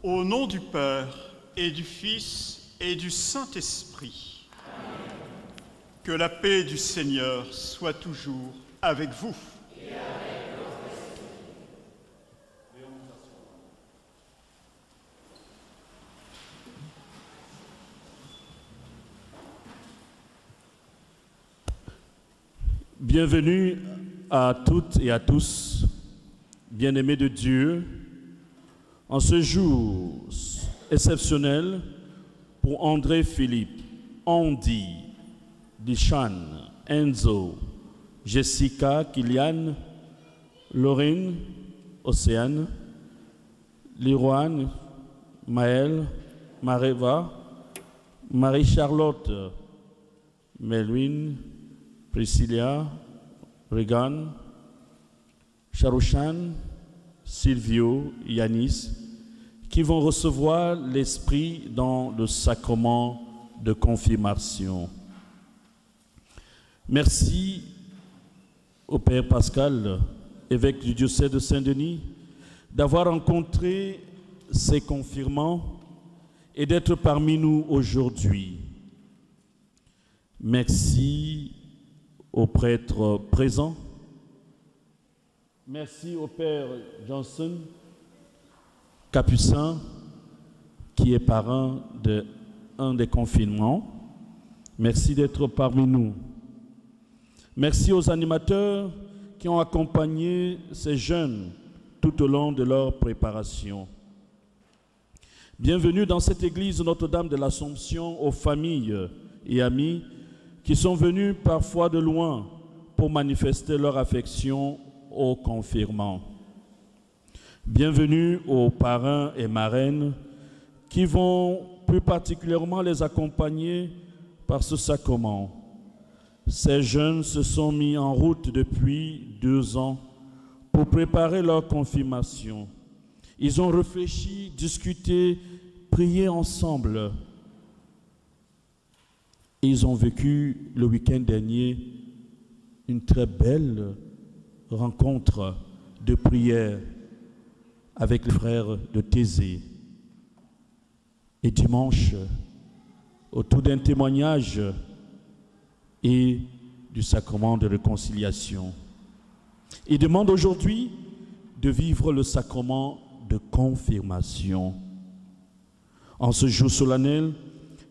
Au nom du Père et du Fils et du Saint-Esprit. Amen. Que la paix du Seigneur soit toujours avec vous. Et avec votre esprit. Bienvenue à toutes et à tous, bien-aimés de Dieu, en ce jour exceptionnel pour André Philippe, Andy, Dishan, Enzo, Jessica, Kylian, Lorraine, Océane, Liroane, Maëlle, Mareva, Marie-Charlotte, Melvin, Priscilla, Regan, Charushan, Silvio, Yanis, qui vont recevoir l'Esprit dans le sacrement de confirmation. Merci au Père Pascal, évêque du diocèse de Saint-Denis, d'avoir rencontré ces confirmants et d'être parmi nous aujourd'hui. Merci aux prêtres présents. Merci au Père Johnson, capucin, qui est parrain d'un des confinements. Merci d'être parmi nous. Merci aux animateurs qui ont accompagné ces jeunes tout au long de leur préparation. Bienvenue dans cette église Notre-Dame de l'Assomption aux familles et amis qui sont venus parfois de loin pour manifester leur affection aux confirmants. Bienvenue aux parrains et marraines qui vont plus particulièrement les accompagner par ce sacrement. Ces jeunes se sont mis en route depuis 2 ans pour préparer leur confirmation. Ils ont réfléchi, discuté, prié ensemble. Ils ont vécu le week-end dernier une très belle rencontre de prière avec les frères de Thésée. Et dimanche, autour d'un témoignage et du sacrement de réconciliation. Ils demandent aujourd'hui de vivre le sacrement de confirmation. En ce jour solennel,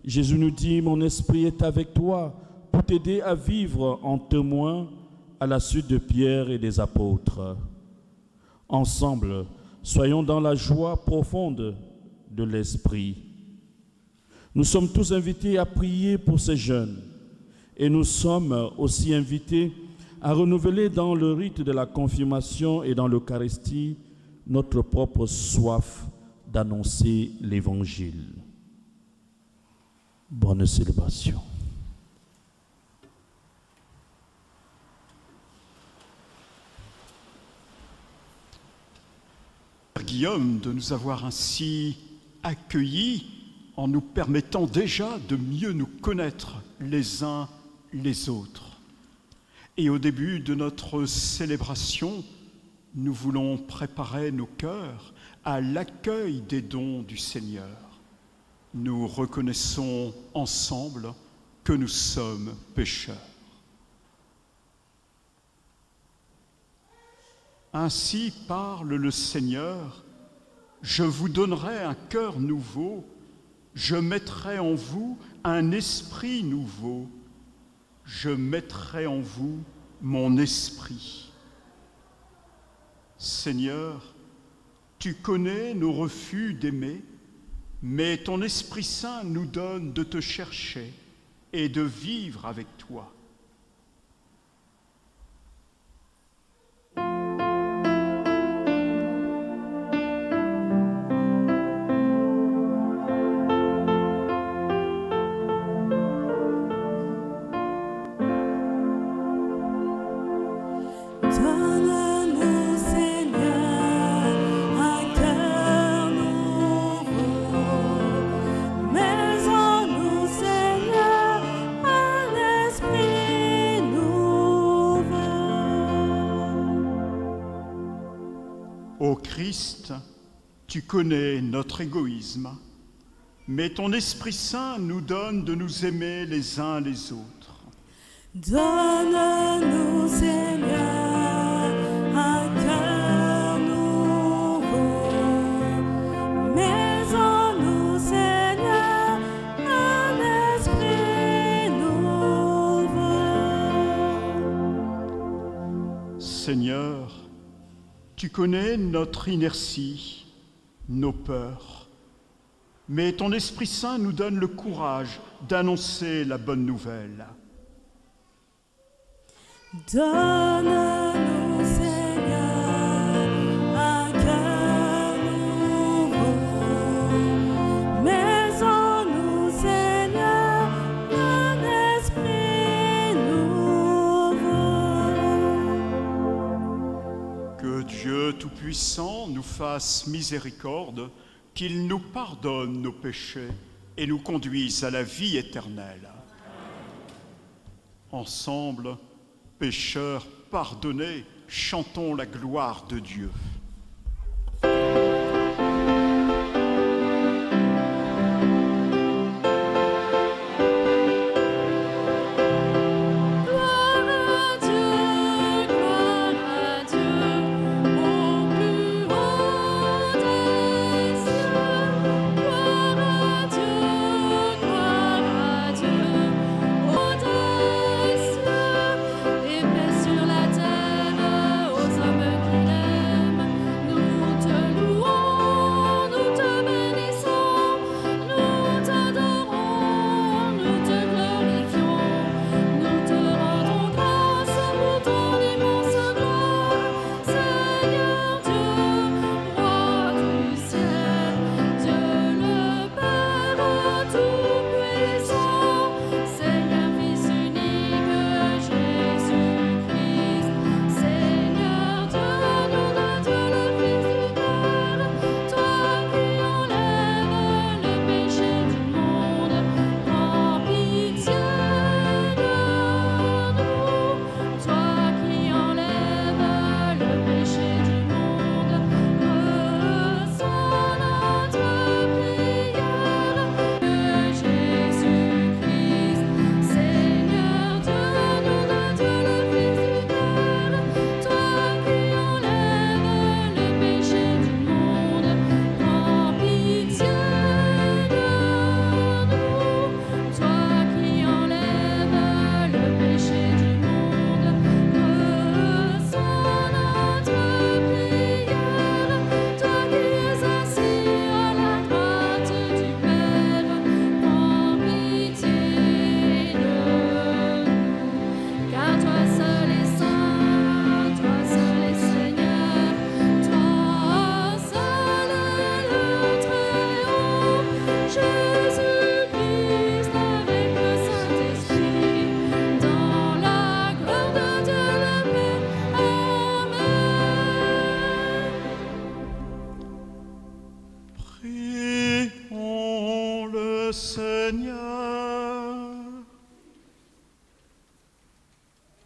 Jésus nous dit « Mon esprit est avec toi pour t'aider à vivre en témoin à la suite de Pierre et des apôtres. » Ensemble, soyons dans la joie profonde de l'esprit. Nous sommes tous invités à prier pour ces jeunes et nous sommes aussi invités à renouveler dans le rite de la confirmation et dans l'Eucharistie notre propre soif d'annoncer l'Évangile. Bonne célébration. Guillaume, de nous avoir ainsi accueillis en nous permettant déjà de mieux nous connaître les uns les autres. Et au début de notre célébration, nous voulons préparer nos cœurs à l'accueil des dons du Seigneur. Nous reconnaissons ensemble que nous sommes pécheurs. Ainsi parle le Seigneur, je vous donnerai un cœur nouveau, je mettrai en vous un esprit nouveau, je mettrai en vous mon esprit. Seigneur, tu connais nos refus d'aimer, mais ton Esprit Saint nous donne de te chercher et de vivre avec toi. Tu connais notre égoïsme, mais ton Esprit Saint nous donne de nous aimer les uns les autres. Donne-nous, Seigneur, un cœur nouveau. Mets en nous, Seigneur, un esprit nouveau. Seigneur, tu connais notre inertie, nos peurs, mais ton Esprit Saint nous donne le courage d'annoncer la bonne nouvelle. Donne-nous, Seigneur, un cœur nouveau. Mets en nous, Seigneur, un esprit nouveau. Que Dieu Tout-Puissant nous fasse miséricorde, qu'il nous pardonne nos péchés et nous conduise à la vie éternelle. Ensemble, pécheurs pardonnés, chantons la gloire de Dieu.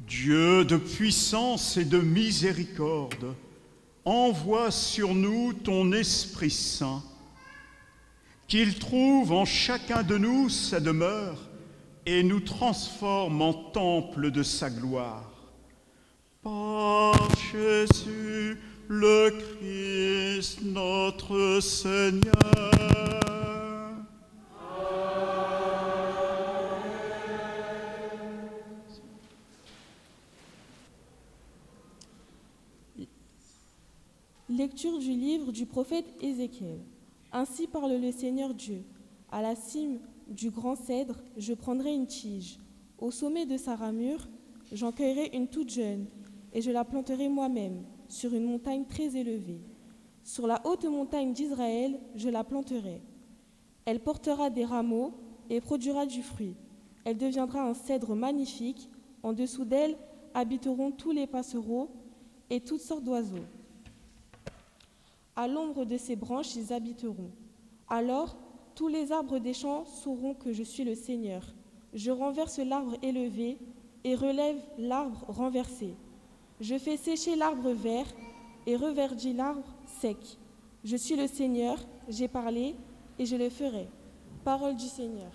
Dieu de puissance et de miséricorde, envoie sur nous ton Esprit Saint, qu'il trouve en chacun de nous sa demeure et nous transforme en temple de sa gloire. Par Jésus le Christ, notre Seigneur. Lecture du livre du prophète Ézéchiel. Ainsi parle le Seigneur Dieu. À la cime du grand cèdre, je prendrai une tige. Au sommet de sa ramure, j'en cueillerai une toute jeune, et je la planterai moi-même sur une montagne très élevée. Sur la haute montagne d'Israël, je la planterai. Elle portera des rameaux et produira du fruit. Elle deviendra un cèdre magnifique. En dessous d'elle habiteront tous les passereaux et toutes sortes d'oiseaux. À l'ombre de ses branches, ils habiteront. Alors, tous les arbres des champs sauront que je suis le Seigneur. Je renverse l'arbre élevé et relève l'arbre renversé. Je fais sécher l'arbre vert et reverdis l'arbre sec. Je suis le Seigneur, j'ai parlé et je le ferai. Parole du Seigneur.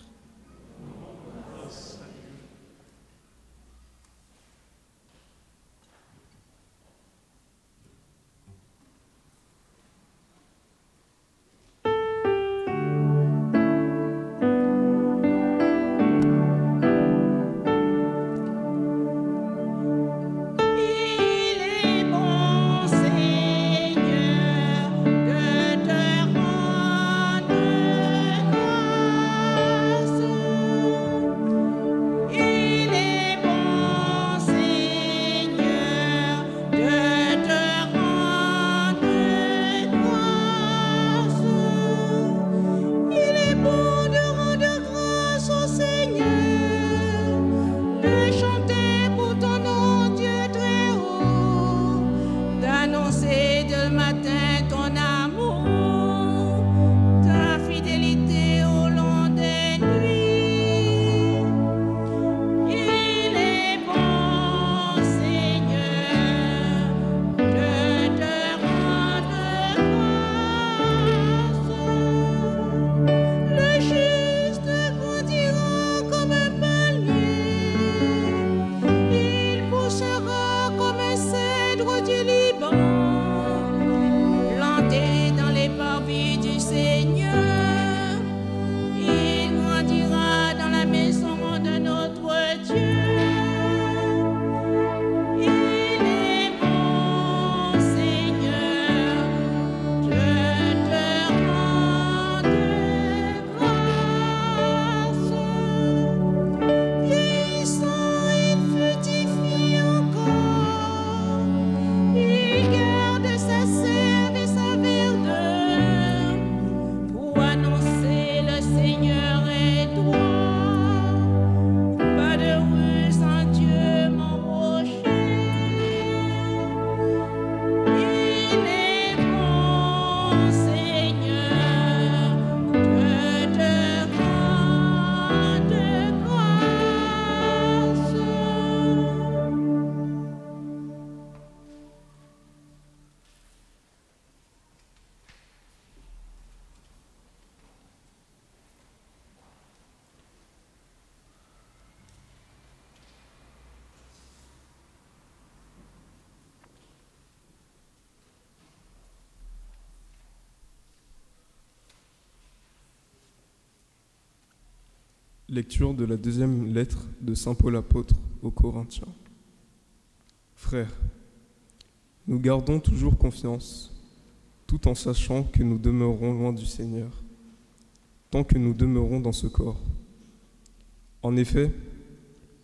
Il est bon, Seigneur, de te rendre grâce. Il est bon, Seigneur, de te rendre grâce. Il est bon de rendre grâce au Seigneur, de chanter pour ton nom, Dieu très haut, d'annoncer dès le matin ton amour, ta fidélité au long des nuits. Il est bon, Seigneur, de te rendre grâce. Le juste grandira comme un palmier, il poussera comme un cèdre du Liban, planté dans les parvis du Seigneur. Il grandira dans la maison de notre Dieu. Il est bon, Seigneur, de te rendre grâce. Vieillissant, il fructifie encore. Il garde sa sève et sa verdeur pour annoncer le Seigneur est droit. Pas de ruse en Dieu, mon rocher. Il est bon, Seigneur, de te rendre grâce. Lecture de la deuxième lettre de saint Paul apôtre aux Corinthiens. Frères, nous gardons toujours confiance, tout en sachant que nous demeurons loin du Seigneur, tant que nous demeurons dans ce corps. En effet,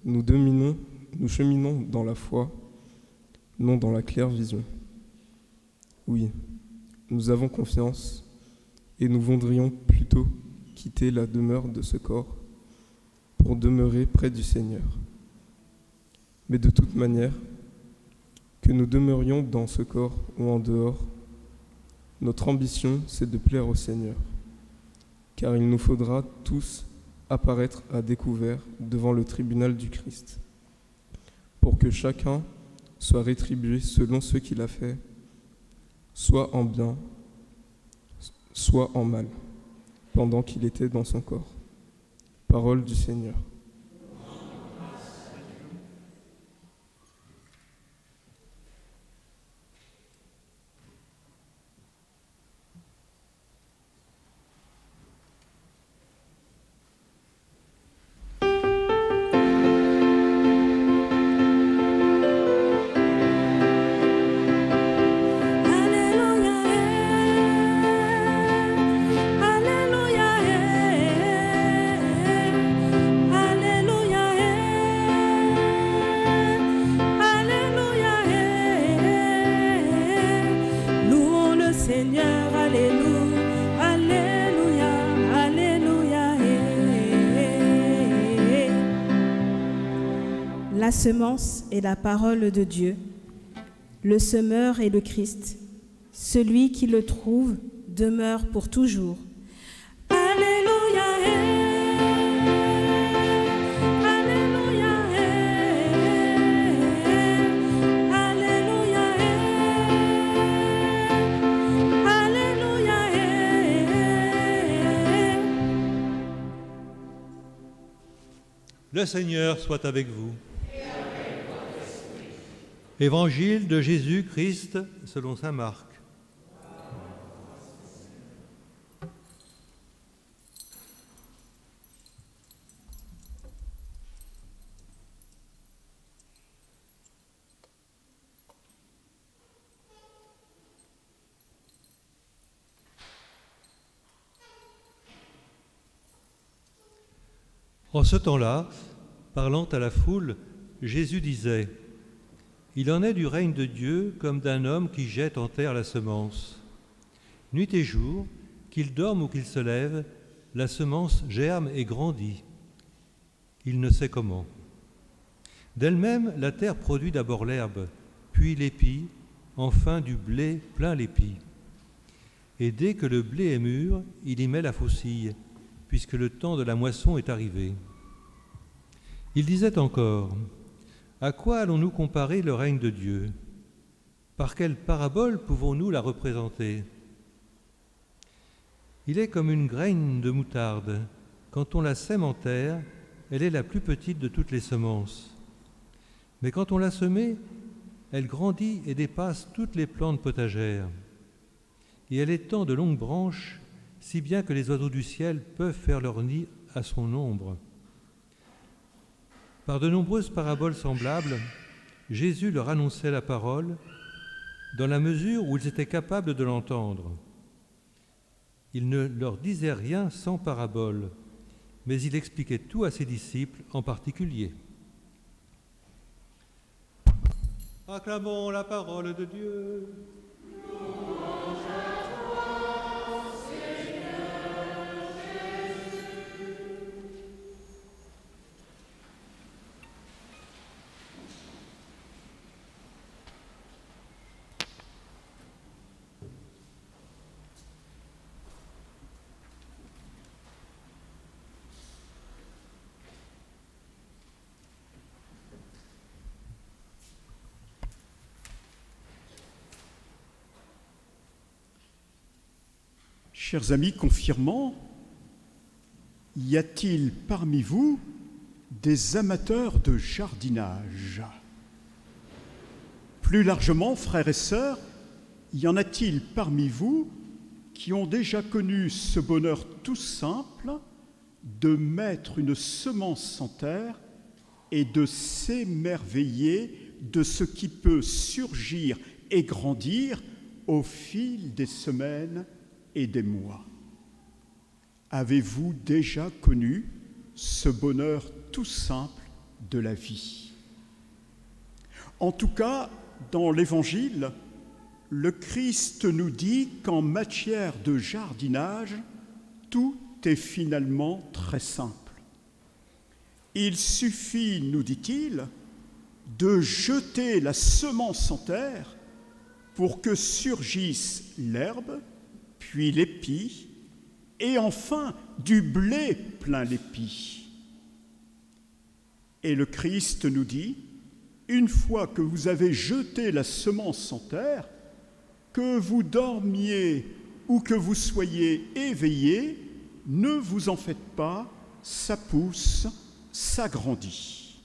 nous cheminons dans la foi, non dans la claire vision. Oui, nous avons confiance, et nous voudrions plutôt quitter la demeure de ce corps pour demeurer près du Seigneur. Mais de toute manière, que nous demeurions dans ce corps ou en dehors, notre ambition, c'est de plaire au Seigneur, car il nous faudra tous apparaître à découvert devant le tribunal du Christ, pour que chacun soit rétribué selon ce qu'il a fait, soit en bien, soit en mal, pendant qu'il était dans son corps. Parole du Seigneur. La semence est la parole de Dieu. Le semeur est le Christ. Celui qui le trouve demeure pour toujours. Alléluia. Alléluia. Alléluia. Alléluia. Le Seigneur soit avec vous. Évangile de Jésus-Christ selon saint Marc. En ce temps-là, parlant à la foule, Jésus disait : « Il en est du règne de Dieu comme d'un homme qui jette en terre la semence. Nuit et jour, qu'il dorme ou qu'il se lève, la semence germe et grandit. Il ne sait comment. D'elle-même, la terre produit d'abord l'herbe, puis l'épi, enfin du blé plein l'épi. Et dès que le blé est mûr, il y met la faucille, puisque le temps de la moisson est arrivé. » Il disait encore : « À quoi allons-nous comparer le règne de Dieu ? Par quelle parabole pouvons-nous la représenter ? Il est comme une graine de moutarde. Quand on la sème en terre, elle est la plus petite de toutes les semences. Mais quand on l'a semée, elle grandit et dépasse toutes les plantes potagères. Et elle étend de longues branches, si bien que les oiseaux du ciel peuvent faire leur nid à son ombre. » Par de nombreuses paraboles semblables, Jésus leur annonçait la parole dans la mesure où ils étaient capables de l'entendre. Il ne leur disait rien sans parabole, mais il expliquait tout à ses disciples en particulier. Acclamons la parole de Dieu. Chers amis confirmants, y a-t-il parmi vous des amateurs de jardinage ? Plus largement, frères et sœurs, y en a-t-il parmi vous qui ont déjà connu ce bonheur tout simple de mettre une semence en terre et de s'émerveiller de ce qui peut surgir et grandir au fil des semaines et des mois? Avez-vous déjà connu ce bonheur tout simple de la vie? En tout cas, dans l'Évangile, le Christ nous dit qu'en matière de jardinage, tout est finalement très simple. Il suffit, nous dit-il, de jeter la semence en terre pour que surgisse l'herbe, puis l'épi, et enfin du blé plein l'épi. Et le Christ nous dit, une fois que vous avez jeté la semence en terre, que vous dormiez ou que vous soyez éveillés, ne vous en faites pas, ça pousse, ça grandit.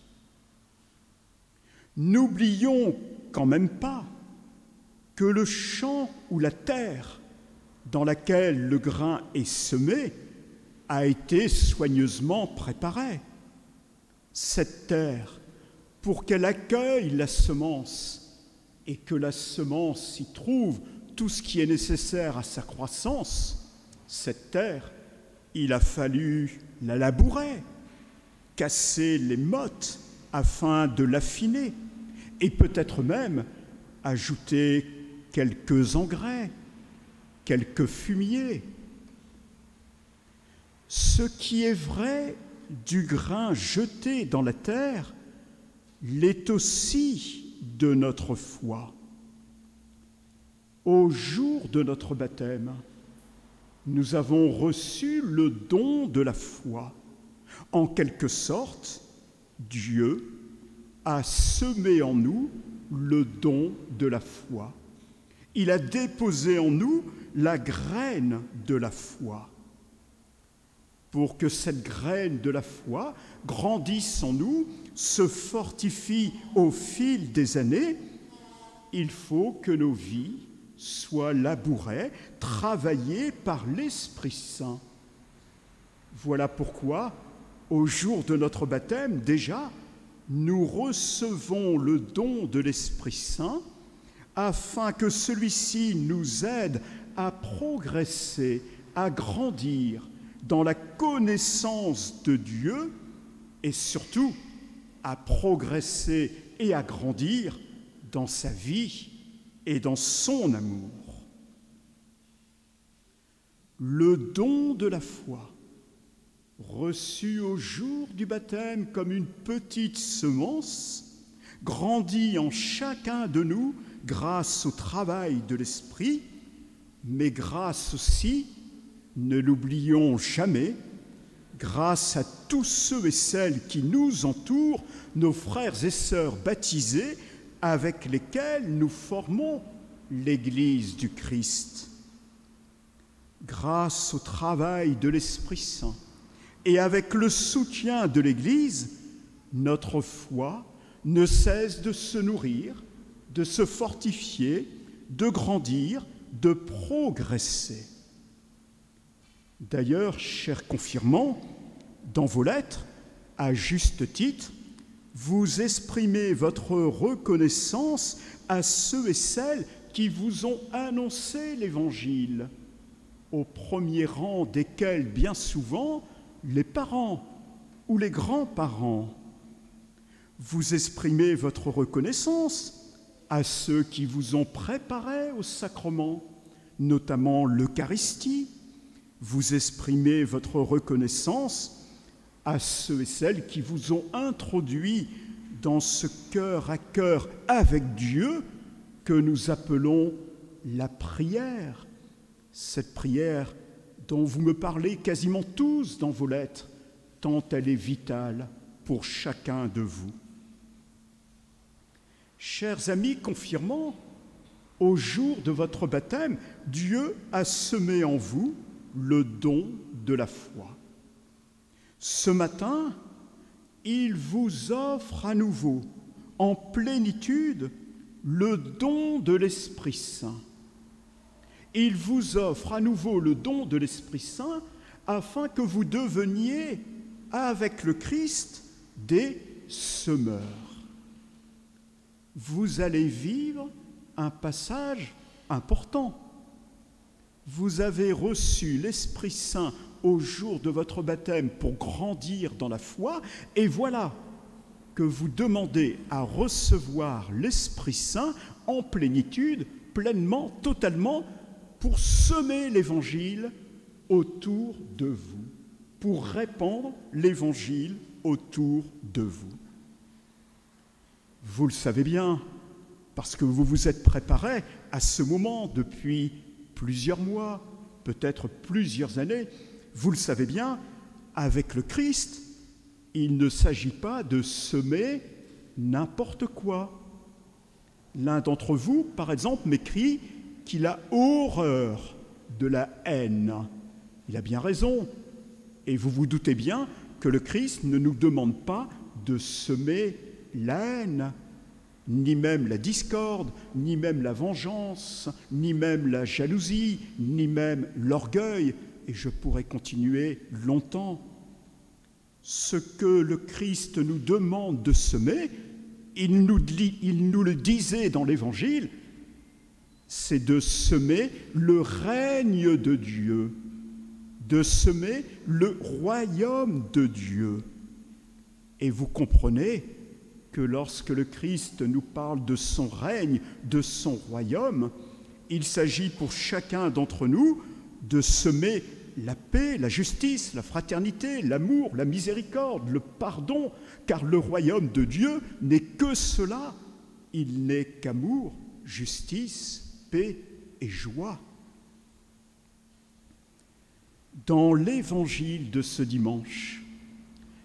N'oublions quand même pas que le champ ou la terre dans laquelle le grain est semé a été soigneusement préparé. Cette terre, pour qu'elle accueille la semence et que la semence y trouve tout ce qui est nécessaire à sa croissance, cette terre, il a fallu la labourer, casser les mottes afin de l'affiner et peut-être même ajouter quelques engrais, quelques fumiers. Ce qui est vrai du grain jeté dans la terre l'est aussi de notre foi. Au jour de notre baptême, nous avons reçu le don de la foi. En quelque sorte, Dieu a semé en nous le don de la foi. Il a déposé en nous la graine de la foi. pour que cette graine de la foi grandisse en nous, se fortifie au fil des années, il faut que nos vies soient labourées, travaillées par l'Esprit Saint. Voilà pourquoi, au jour de notre baptême, déjà, nous recevons le don de l'Esprit Saint afin que celui-ci nous aide à progresser, à grandir dans la connaissance de Dieu et surtout à progresser et à grandir dans sa vie et dans son amour. Le don de la foi, reçu au jour du baptême comme une petite semence, grandit en chacun de nous grâce au travail de l'Esprit, mais grâce aussi, ne l'oublions jamais, grâce à tous ceux et celles qui nous entourent, nos frères et sœurs baptisés, avec lesquels nous formons l'Église du Christ. Grâce au travail de l'Esprit Saint et avec le soutien de l'Église, notre foi ne cesse de se nourrir, de se fortifier, de grandir, de progresser. D'ailleurs, chers confirmants, dans vos lettres, à juste titre, vous exprimez votre reconnaissance à ceux et celles qui vous ont annoncé l'Évangile, au premier rang desquels, bien souvent, les parents ou les grands-parents. Vous exprimez votre reconnaissance à ceux qui vous ont préparé au sacrement, notamment l'Eucharistie. Vous exprimez votre reconnaissance à ceux et celles qui vous ont introduit dans ce cœur à cœur avec Dieu que nous appelons la prière. Cette prière dont vous me parlez quasiment tous dans vos lettres, tant elle est vitale pour chacun de vous. Chers amis confirmants, au jour de votre baptême, Dieu a semé en vous le don de la foi. Ce matin, il vous offre à nouveau, en plénitude, le don de l'Esprit Saint. Il vous offre à nouveau le don de l'Esprit Saint afin que vous deveniez, avec le Christ, des semeurs. Vous allez vivre un passage important. Vous avez reçu l'Esprit Saint au jour de votre baptême pour grandir dans la foi, et voilà que vous demandez à recevoir l'Esprit Saint en plénitude, pleinement, totalement, pour semer l'Évangile autour de vous, pour répandre l'Évangile autour de vous. Vous le savez bien, parce que vous vous êtes préparé à ce moment depuis plusieurs mois, peut-être plusieurs années. Vous le savez bien, avec le Christ, il ne s'agit pas de semer n'importe quoi. L'un d'entre vous, par exemple, m'écrit qu'il a horreur de la haine. Il a bien raison. Et vous vous doutez bien que le Christ ne nous demande pas de semer la haine, ni même la discorde, ni même la vengeance, ni même la jalousie, ni même l'orgueil, et je pourrais continuer longtemps. Ce que le Christ nous demande de semer, il nous le disait dans l'Évangile, c'est de semer le règne de Dieu, de semer le royaume de Dieu. Et vous comprenez que lorsque le Christ nous parle de son règne, de son royaume, il s'agit pour chacun d'entre nous de semer la paix, la justice, la fraternité, l'amour, la miséricorde, le pardon, car le royaume de Dieu n'est que cela. Il n'est qu'amour, justice, paix et joie. Dans l'évangile de ce dimanche,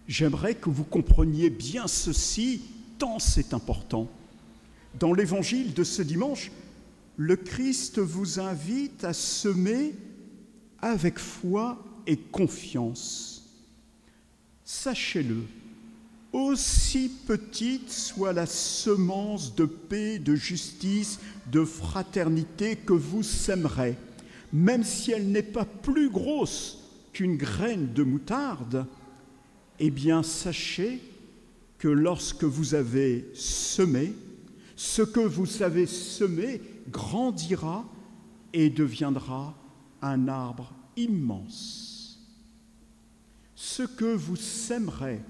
j'aimerais que vous compreniez bien ceci, tant c'est important. Dans l'évangile de ce dimanche, le Christ vous invite à semer avec foi et confiance. Sachez-le, aussi petite soit la semence de paix, de justice, de fraternité que vous sèmerez, même si elle n'est pas plus grosse qu'une graine de moutarde, eh bien sachez que lorsque vous avez semé, ce que vous avez semé grandira et deviendra un arbre immense. Ce que vous sèmerez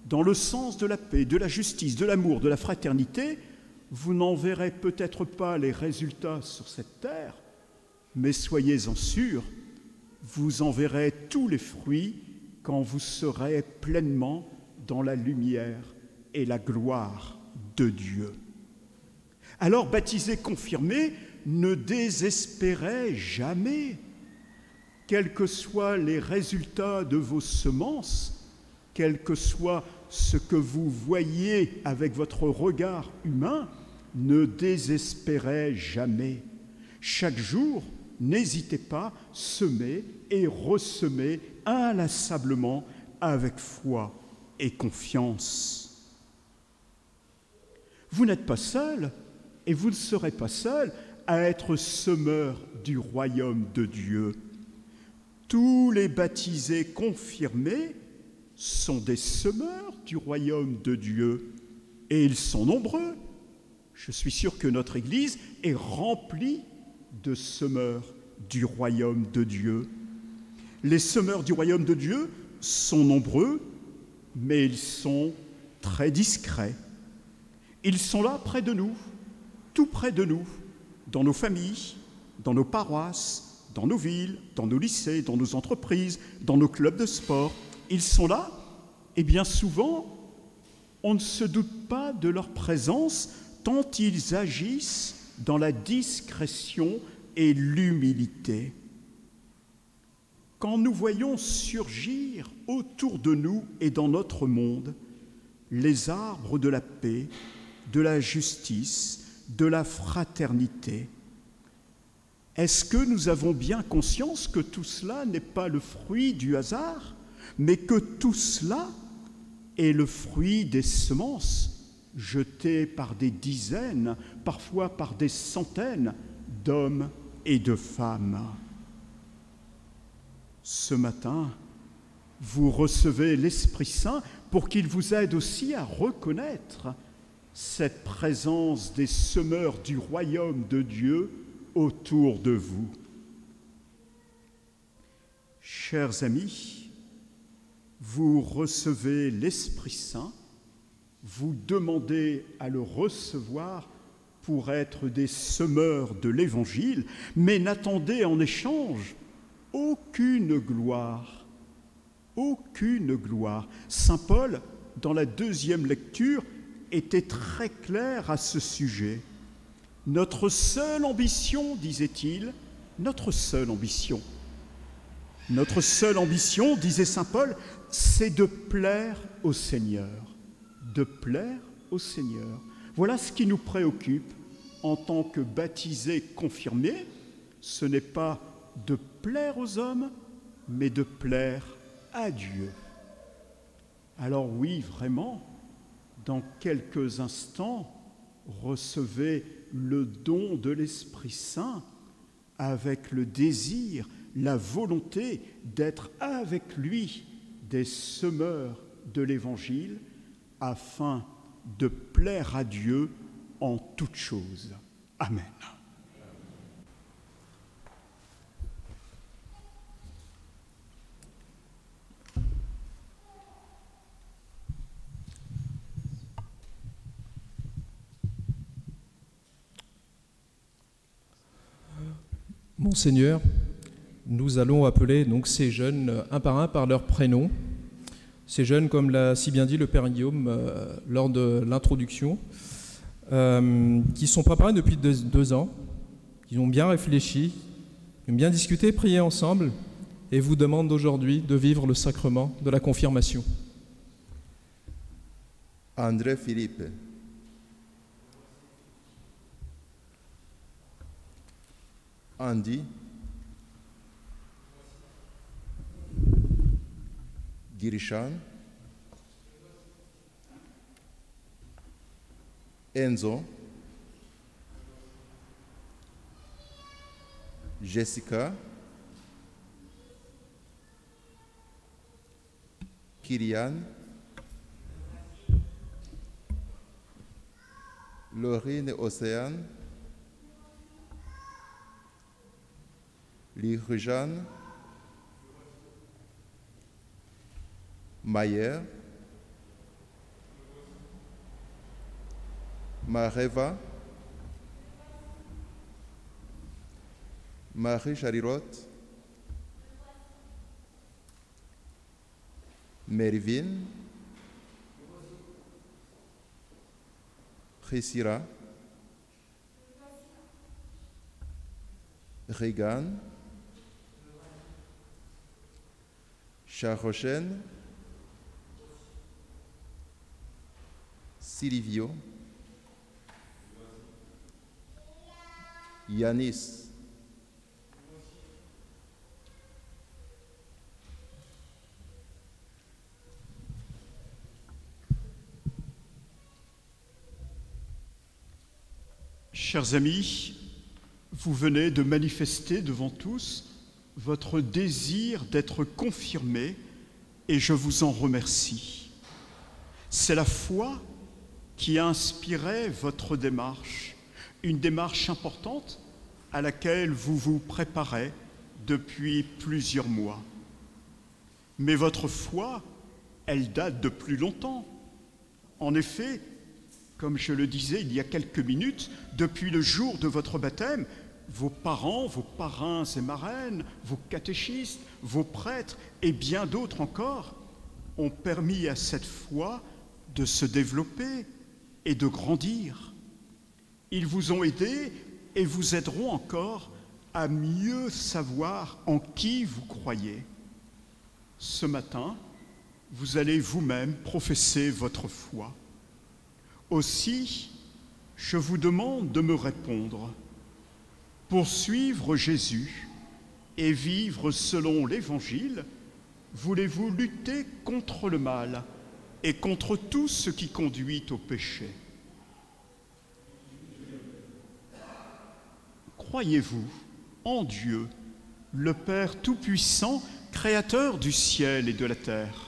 dans le sens de la paix, de la justice, de l'amour, de la fraternité, vous n'en verrez peut-être pas les résultats sur cette terre, mais soyez-en sûrs, vous en verrez tous les fruits quand vous serez pleinement dans la lumière et la gloire de Dieu. Alors, baptisés, confirmés, ne désespérez jamais. Quels que soient les résultats de vos semences, quel que soit ce que vous voyez avec votre regard humain, ne désespérez jamais. Chaque jour, n'hésitez pas, semez et ressemez inlassablement avec foi et confiance. Vous n'êtes pas seul et vous ne serez pas seul à être semeur du royaume de Dieu. Tous les baptisés confirmés sont des semeurs du royaume de Dieu et ils sont nombreux. Je suis sûr que notre Église est remplie de semeurs du royaume de Dieu. Les semeurs du royaume de Dieu sont nombreux, mais ils sont très discrets. Ils sont là près de nous, tout près de nous, dans nos familles, dans nos paroisses, dans nos villes, dans nos lycées, dans nos entreprises, dans nos clubs de sport. Ils sont là, et bien souvent, on ne se doute pas de leur présence tant ils agissent dans la discrétion et l'humilité. Quand nous voyons surgir autour de nous et dans notre monde les arbres de la paix, de la justice, de la fraternité, est-ce que nous avons bien conscience que tout cela n'est pas le fruit du hasard, mais que tout cela est le fruit des semences jetées par des dizaines, parfois par des centaines d'hommes et de femmes? Ce matin, vous recevez l'Esprit Saint pour qu'il vous aide aussi à reconnaître cette présence des semeurs du royaume de Dieu autour de vous. Chers amis, vous recevez l'Esprit Saint, vous demandez à le recevoir pour être des semeurs de l'Évangile, mais n'attendez en échange aucune gloire. Aucune gloire. Saint Paul, dans la deuxième lecture, était très clair à ce sujet. Notre seule ambition, disait-il, notre seule ambition, disait Saint Paul, c'est de plaire au Seigneur. De plaire au Seigneur. Voilà ce qui nous préoccupe en tant que baptisés confirmés. Ce n'est pas de plaire aux hommes, mais de plaire à Dieu. Alors oui, vraiment, dans quelques instants, recevez le don de l'Esprit Saint avec le désir, la volonté d'être avec lui des semeurs de l'Évangile afin de plaire à Dieu en toutes choses. Amen. Monseigneur, nous allons appeler donc ces jeunes un par leur prénom. Ces jeunes, comme l'a si bien dit le Père Guillaume lors de l'introduction, qui sont préparés depuis 2 ans, qui ont bien réfléchi, qui ont bien discuté, prié ensemble, et vous demandent aujourd'hui de vivre le sacrement de la confirmation. André Philippe. Andy. Girishan, Enzo, Jessica, Kylian, Laurine et Océane, Lirujane, Mayer, Mareva, Marie Charirotte, Mervyn, Priscilla, Regan, Charrochen, Silvio, Yanis, Chers amis, vous venez de manifester devant tous votre désir d'être confirmés et je vous en remercie. C'est la foi qui a inspiré votre démarche, une démarche importante à laquelle vous vous préparez depuis plusieurs mois. Mais votre foi, elle date de plus longtemps. En effet, comme je le disais il y a quelques minutes, depuis le jour de votre baptême, vos parents, vos parrains et marraines, vos catéchistes, vos prêtres et bien d'autres encore ont permis à cette foi de se développer et de grandir. Ils vous ont aidé et vous aideront encore à mieux savoir en qui vous croyez. Ce matin, vous allez vous-même professer votre foi. Aussi, je vous demande de me répondre. Pour suivre Jésus et vivre selon l'Évangile, voulez-vous lutter contre le mal et contre tout ce qui conduit au péché? Croyez-vous en Dieu, le Père Tout-Puissant, Créateur du ciel et de la terre?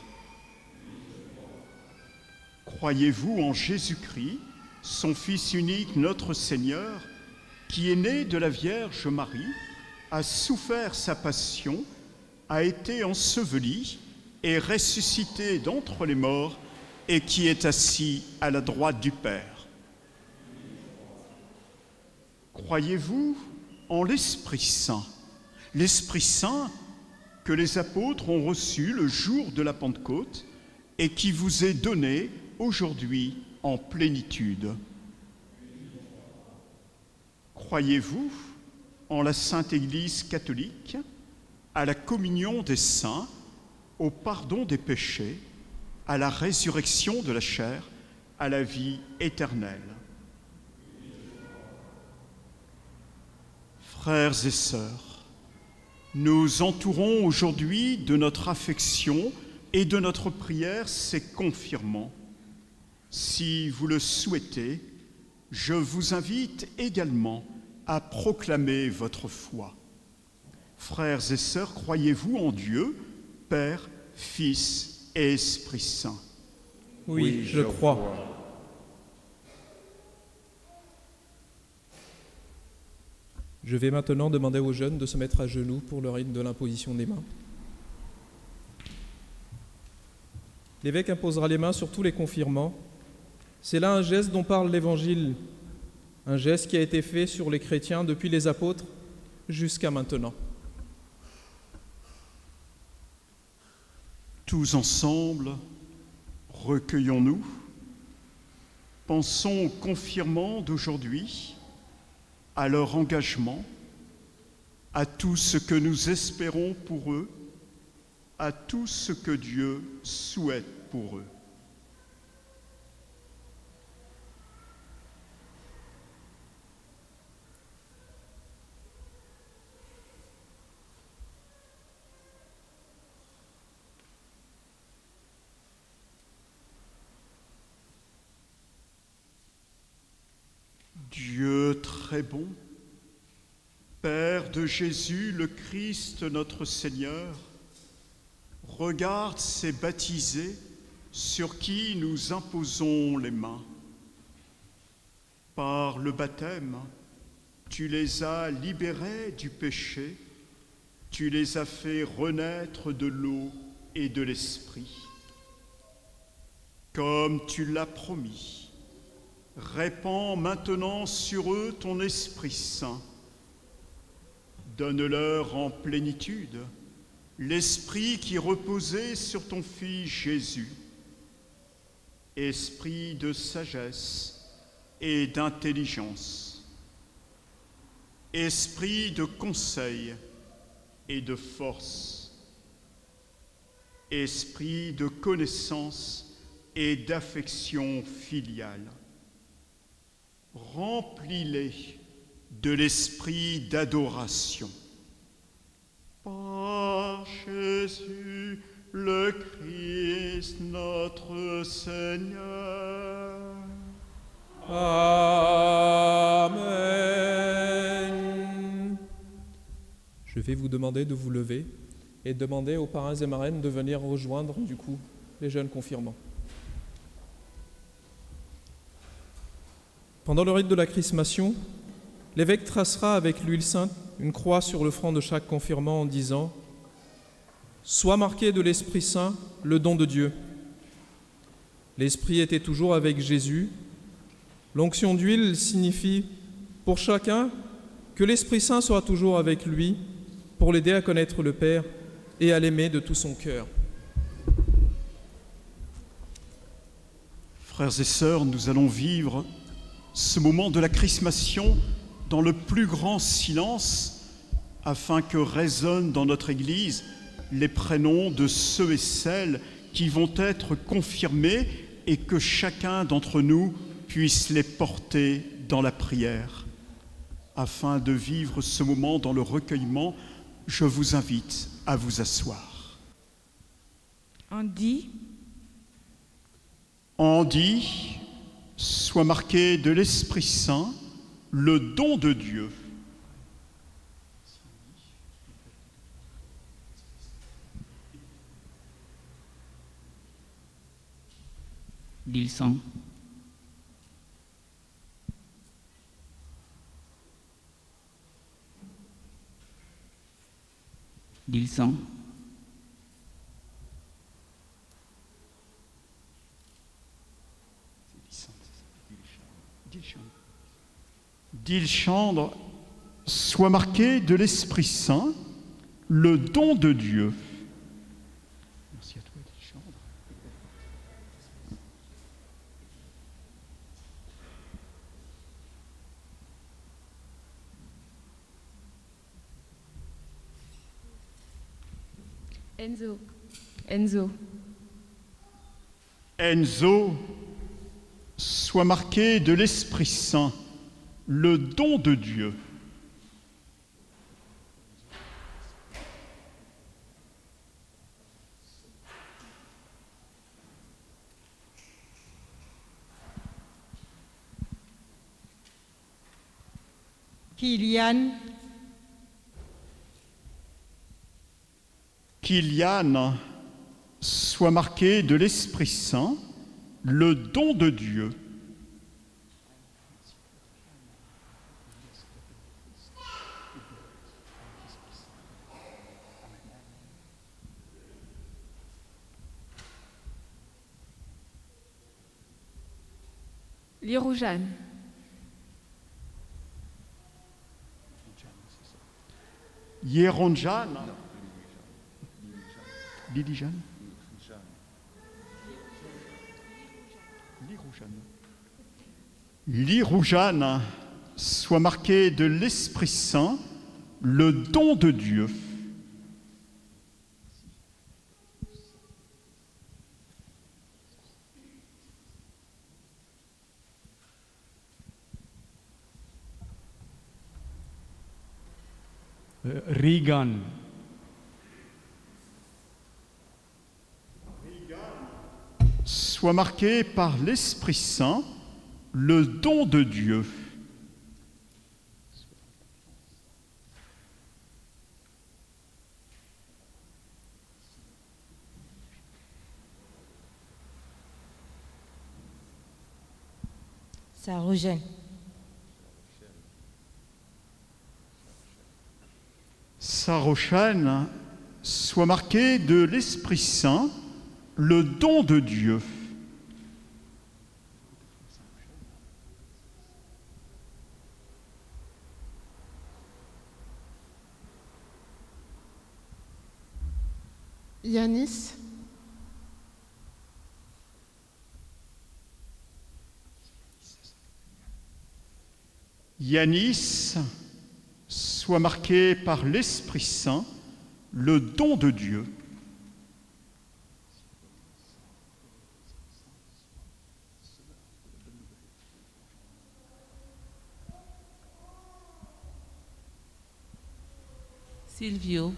Croyez-vous en Jésus-Christ, son Fils unique, notre Seigneur, qui est né de la Vierge Marie, a souffert sa passion, a été enseveli et ressuscité d'entre les morts et qui est assis à la droite du Père? Croyez-vous en l'Esprit Saint que les apôtres ont reçu le jour de la Pentecôte et qui vous est donné aujourd'hui en plénitude? Croyez-vous en la Sainte Église catholique, à la communion des saints, au pardon des péchés, à la résurrection de la chair, à la vie éternelle? Frères et sœurs, nous entourons aujourd'hui de notre affection et de notre prière ces confirmants. Si vous le souhaitez, je vous invite également à proclamer votre foi. Frères et sœurs, croyez-vous en Dieu, Père, Fils et Esprit Saint? Oui, je crois. Je vais maintenant demander aux jeunes de se mettre à genoux pour le rite de l'imposition des mains. L'évêque imposera les mains sur tous les confirmants. C'est là un geste dont parle l'Évangile, un geste qui a été fait sur les chrétiens depuis les apôtres jusqu'à maintenant. Tous ensemble, recueillons-nous, pensons aux confirmants d'aujourd'hui, à leur engagement, à tout ce que nous espérons pour eux, à tout ce que Dieu souhaite pour eux. très bon, Père de Jésus, le Christ, notre Seigneur, regarde ces baptisés sur qui nous imposons les mains. Par le baptême, tu les as libérés du péché, tu les as fait renaître de l'eau et de l'esprit. Comme tu l'as promis, répands maintenant sur eux ton Esprit Saint. Donne-leur en plénitude l'esprit qui reposait sur ton Fils Jésus, esprit de sagesse et d'intelligence, esprit de conseil et de force, esprit de connaissance et d'affection filiale. Remplis-les de l'esprit d'adoration. Par Jésus le Christ notre Seigneur. Amen. Je vais vous demander de vous lever et demander aux parrains et marraines de venir rejoindre du coup les jeunes confirmants. Pendant le rite de la chrismation, l'évêque tracera avec l'huile sainte une croix sur le front de chaque confirmant en disant « Sois marqué de l'Esprit Saint, le don de Dieu ». L'Esprit était toujours avec Jésus. L'onction d'huile signifie pour chacun que l'Esprit Saint soit toujours avec lui pour l'aider à connaître le Père et à l'aimer de tout son cœur. Frères et sœurs, nous allons vivre ce moment de la chrismation dans le plus grand silence, afin que résonnent dans notre Église les prénoms de ceux et celles qui vont être confirmés et que chacun d'entre nous puisse les porter dans la prière. Afin de vivre ce moment dans le recueillement, je vous invite à vous asseoir. Andy, sois marqué de l'Esprit Saint, le don de Dieu. Dilson. Dilson. Dilchandre, sois marqué de l'Esprit Saint, le don de Dieu. Merci à toi, Dilchandre. Enzo, sois marqué de l'Esprit Saint, le don de Dieu. Kylian, sois marqué de l'Esprit Saint, le don de Dieu. Liroujane. Yeronjane. Lilijane. Liroujane, sois marqué de l'Esprit Saint, le don de Dieu. Regan. Sois marqué par l'Esprit Saint, le don de Dieu. Sarogène. Sarochane, soit marqué de l'Esprit Saint, le don de Dieu. Yanis. Yanis, soit marqué par l'Esprit Saint, le don de Dieu. Silvio.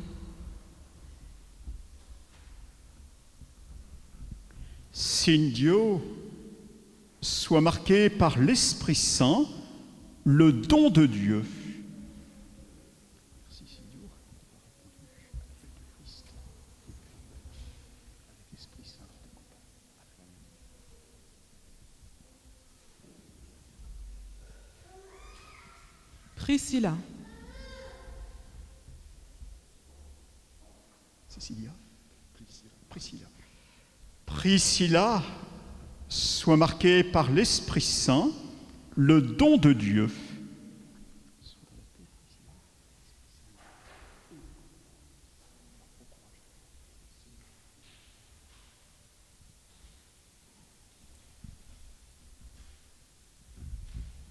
Silvio, soit marqué par l'Esprit Saint, le don de Dieu. Priscilla. Cécilia. Priscilla. Priscilla, soit marquée par l'Esprit Saint, le don de Dieu.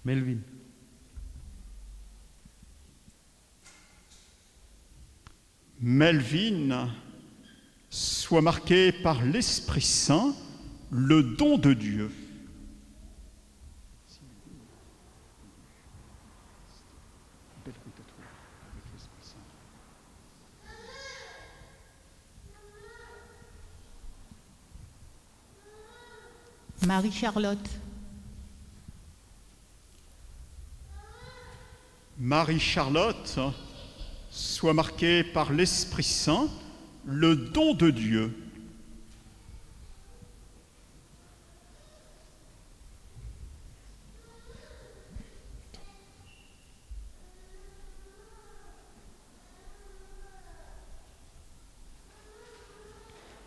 Melvin. Melvin, soit marqué par l'Esprit Saint, le don de Dieu. Marie-Charlotte. Marie-Charlotte, soit marquée par l'Esprit Saint, le don de Dieu.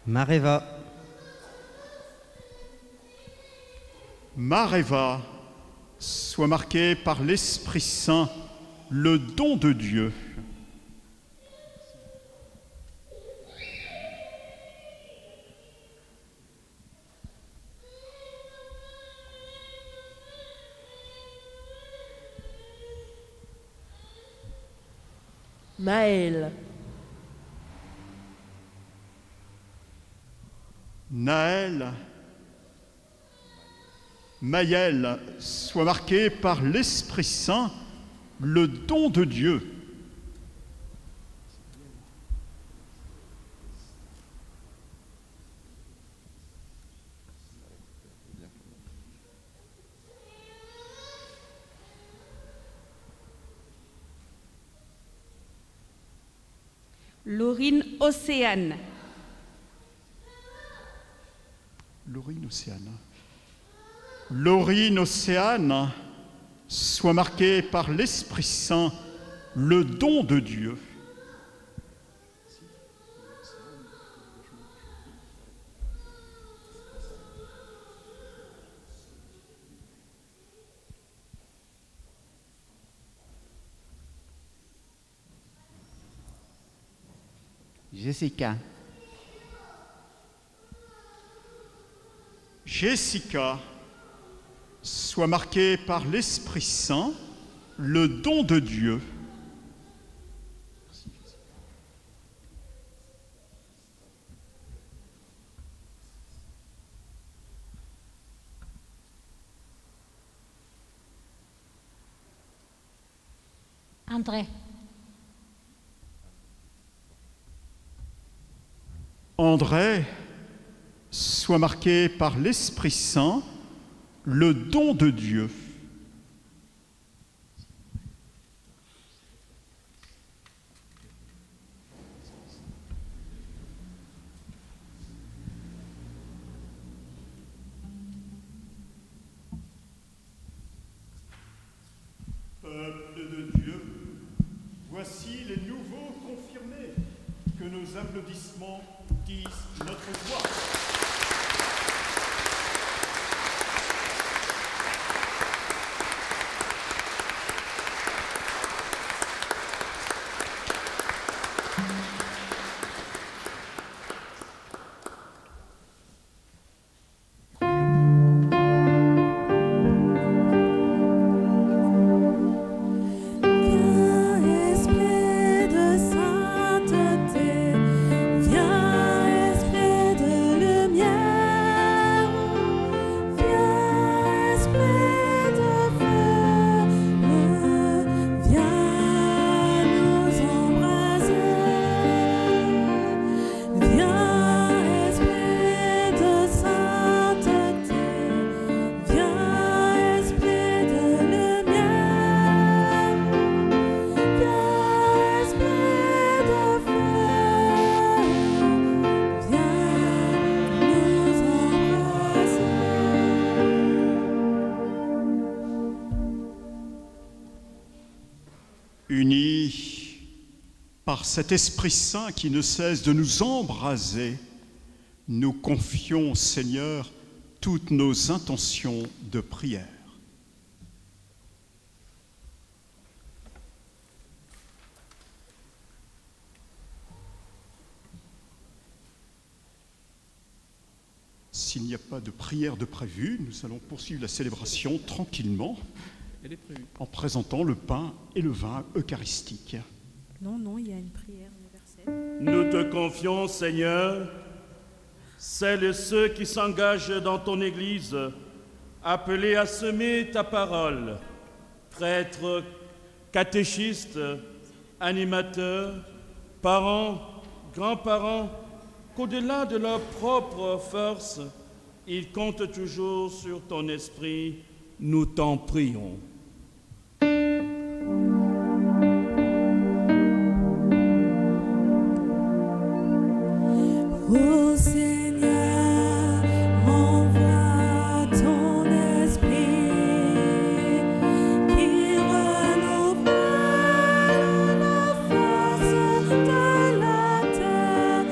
Mareva. Mareva, soit marquée par l'Esprit Saint, le don de Dieu. Maël. Naël, Maël, soit marqué par l'Esprit Saint, le don de Dieu. Laurine Océane. Laurine Océane. Laurine Océane, soit marquée par l'Esprit Saint, le don de Dieu. Jessica. Jessica, soit marquée par l'Esprit Saint, le don de Dieu. André. André, soit marqué par l'Esprit Saint, le don de Dieu. Peuple de Dieu, voici les nouveaux confirmés. Que nos applaudissements disent notre joie. Unis par cet Esprit Saint qui ne cesse de nous embraser, nous confions, Seigneur, toutes nos intentions de prière. S'il n'y a pas de prière de prévue, nous allons poursuivre la célébration tranquillement en présentant le pain et le vin eucharistiques. Non, il y a une prière universelle. Nous te confions, Seigneur, celles et ceux qui s'engagent dans ton Église, appelés à semer ta parole, prêtres, catéchistes, animateurs, parents, grands-parents, qu'au-delà de leur propre force, ils comptent toujours sur ton esprit. Nous t'en prions. Ô Seigneur, envoie ton esprit qui renouvelle la force de la terre.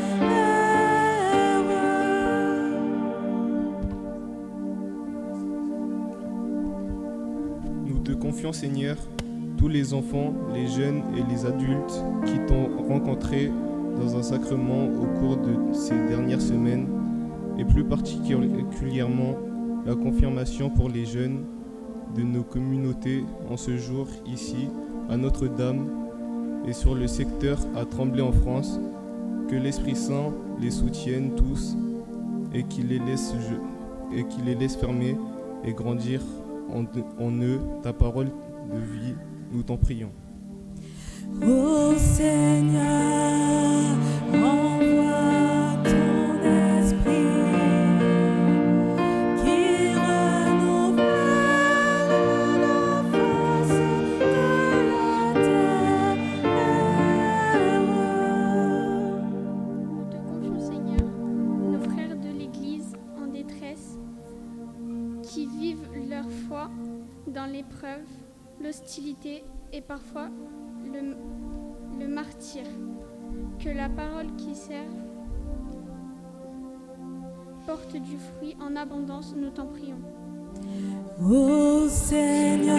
Nous te confions, Seigneur, tous les enfants, les jeunes et les adultes qui t'ont rencontré dans un sacrement au cours de ces dernières semaines, et plus particulièrement la confirmation pour les jeunes de nos communautés en ce jour ici à Notre-Dame et sur le secteur à Tremblay en France. Que l'Esprit Saint les soutienne tous et qu'il les laisse fermer et grandir en eux ta parole de vie. Nous t'en prions. Ô Seigneur, envoie ton esprit qui renouvelle la face de la terre. Nous te confions, Seigneur, nos frères de l'Église en détresse qui vivent leur foi dans l'épreuve, l'hostilité et parfois le martyre. Que la parole qui sert porte du fruit en abondance, nous t'en prions. Ô Seigneur,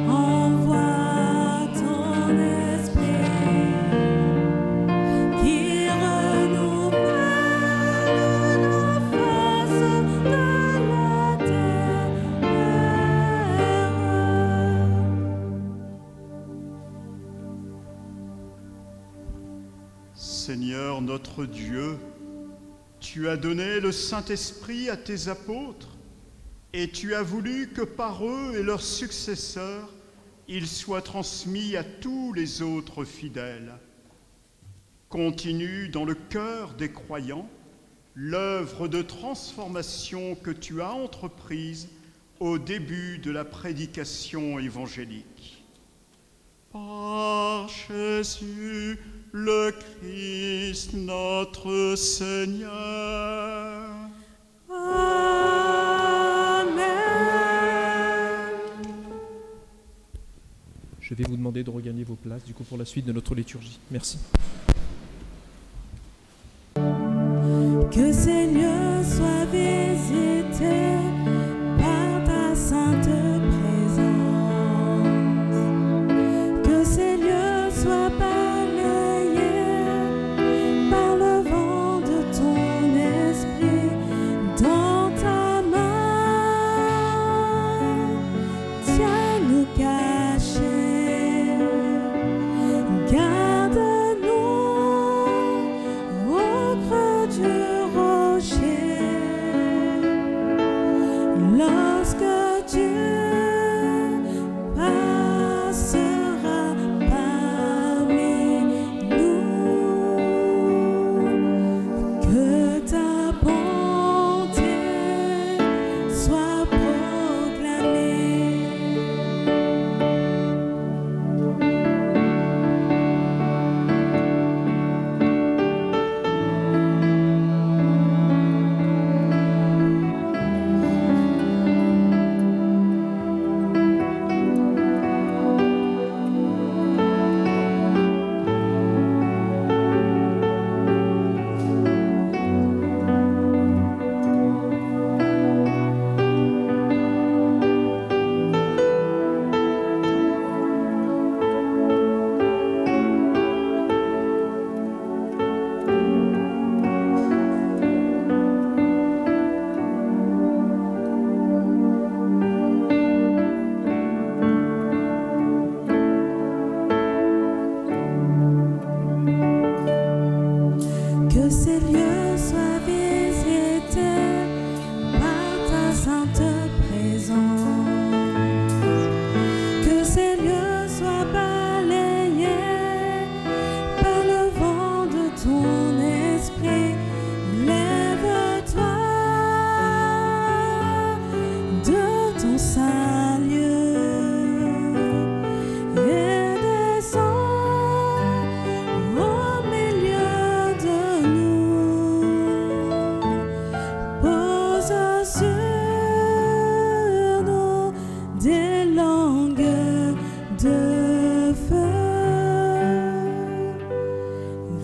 envoie ton esprit qui renouvelle la face de la terre. Seigneur notre Dieu, tu as donné le Saint-Esprit à tes apôtres et tu as voulu que par eux et leurs successeurs, il soit transmis à tous les autres fidèles. Continue dans le cœur des croyants l'œuvre de transformation que tu as entreprise au début de la prédication évangélique. Par Jésus le Christ notre Seigneur. Amen. Je vais vous demander de regagner vos places du coup pour la suite de notre liturgie. Merci. Que Seigneur soit visité par ta sainte présence. Que Seigneur soit balayé par le vent de ton esprit. Dans ta main, tiens-nous cachés. Garde-nous au creux du rocher. Lorsque Dieu passera parmi nous, que ta bonté soit proclamée. Que ces lieux soient visités par ta sainte présence. Que ces lieux soient balayés par le vent de ton esprit. Lève-toi de ton saint lieu et descends au milieu de nous. Pose sur nous des langues de feu.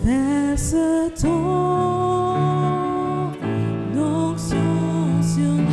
Verse ton onction sur nous.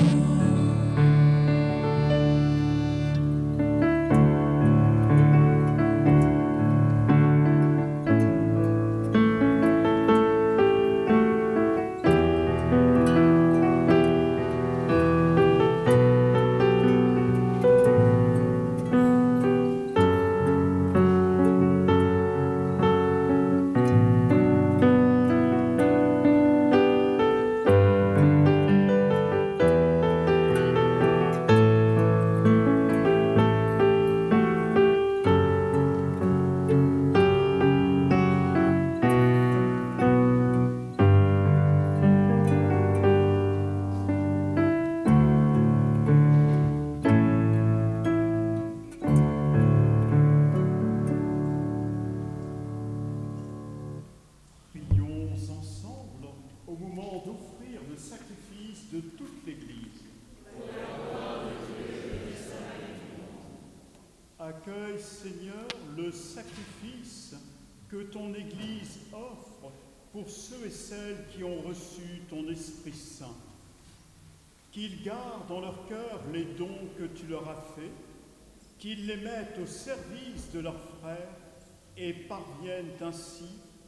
Prions ensemble au moment d'offrir le sacrifice de toute l'Église. Accueille, Seigneur, le sacrifice que ton Église offre pour ceux et celles qui ont reçu ton Esprit Saint. Qu'ils gardent dans leur cœur les dons que tu leur as faits, qu'ils les mettent au service de leurs frères et parviennent ainsi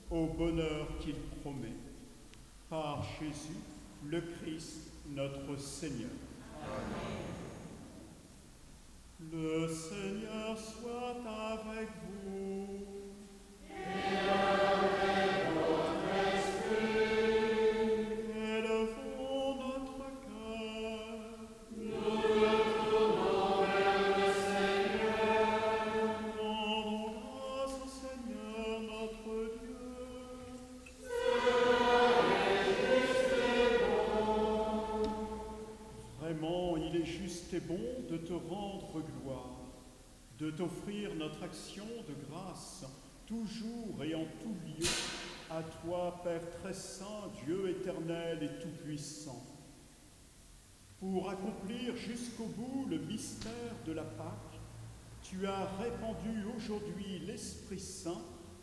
au bonheur qu'il promet. Par Jésus, le Christ, notre Seigneur. Amen. Le Seigneur soit avec vous. Et avec votre esprit. Élevons notre cœur. Nous le tournons vers le Seigneur. Rendons grâce au Seigneur notre Dieu. Vraiment, il est juste et bon de te rendre gloire, de t'offrir notre action de grâce, toujours et en tout lieu, à toi, Père très saint, Dieu éternel et tout-puissant. Pour accomplir jusqu'au bout le mystère de la Pâque, tu as répandu aujourd'hui l'Esprit Saint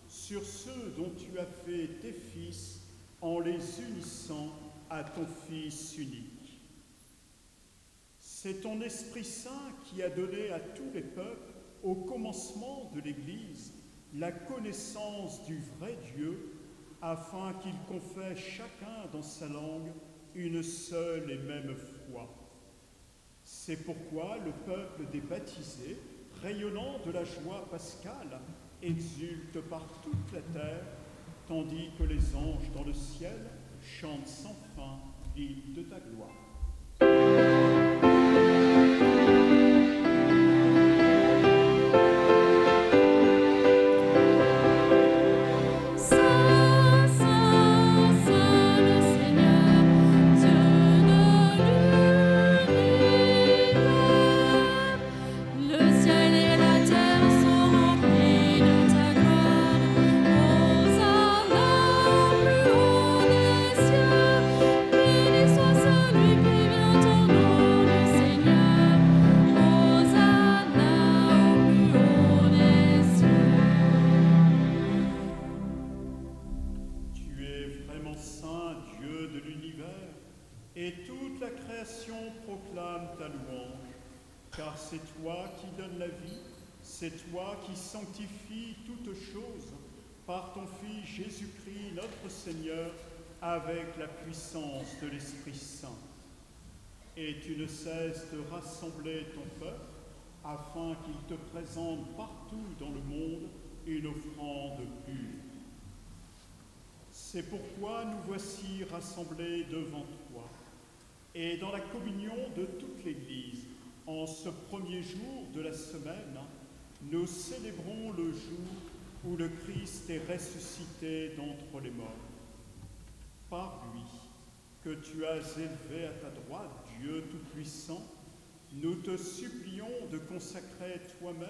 sur ceux dont tu as fait tes fils en les unissant à ton Fils unique. C'est ton Esprit Saint qui a donné à tous les peuples, au commencement de l'Église, la connaissance du vrai Dieu, afin qu'ils confessent chacun dans sa langue une seule et même foi. C'est pourquoi le peuple des baptisés, rayonnant de la joie pascale, exulte par toute la terre, tandis que les anges dans le ciel chantent sans fin l'hymne de ta gloire. Car c'est toi qui donnes la vie, c'est toi qui sanctifies toutes choses par ton Fils Jésus-Christ notre Seigneur, avec la puissance de l'Esprit Saint. Et tu ne cesses de rassembler ton peuple afin qu'il te présente partout dans le monde une offrande pure. C'est pourquoi nous voici rassemblés devant toi et dans la communion de toute l'Église. En ce premier jour de la semaine, nous célébrons le jour où le Christ est ressuscité d'entre les morts. Par lui, que tu as élevé à ta droite, Dieu Tout-Puissant, nous te supplions de consacrer toi-même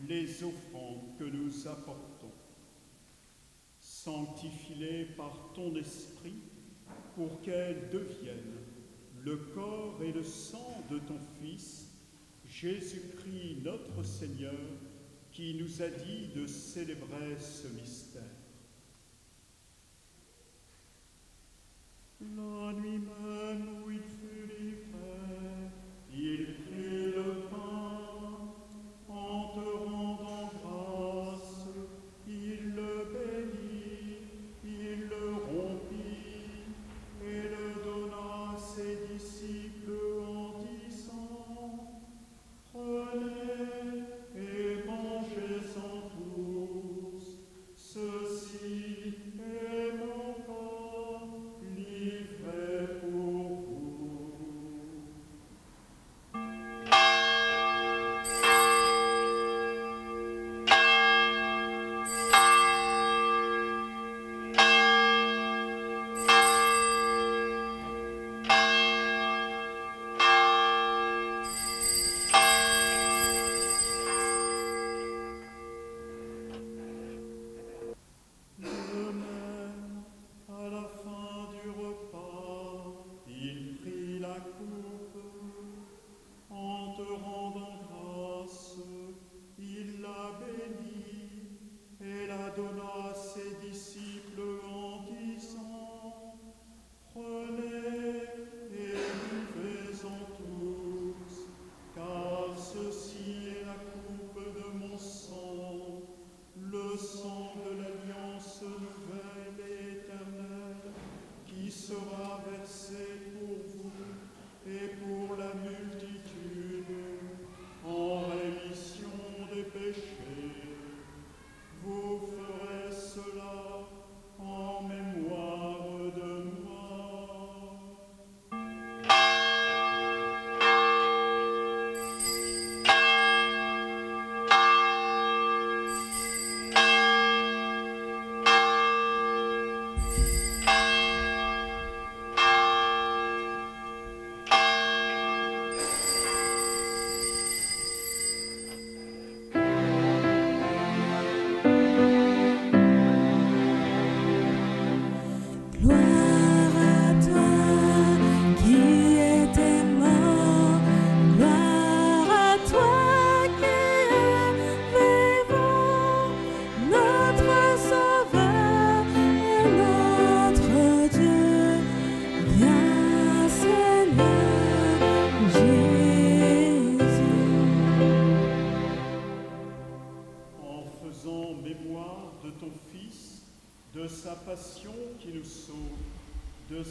les offrandes que nous apportons. Sanctifie-les par ton esprit pour qu'elles deviennent le corps et le sang de ton Fils, Jésus-Christ notre Seigneur, qui nous a dit de célébrer ce mystère. La nuit même où il fut livré, il prit le pain, en te rendant grâce, il le bénit, il le rompit et le donna à ses disciples en disant : Prenez et mangez-en tous, ceci est mon corps livré pour vous.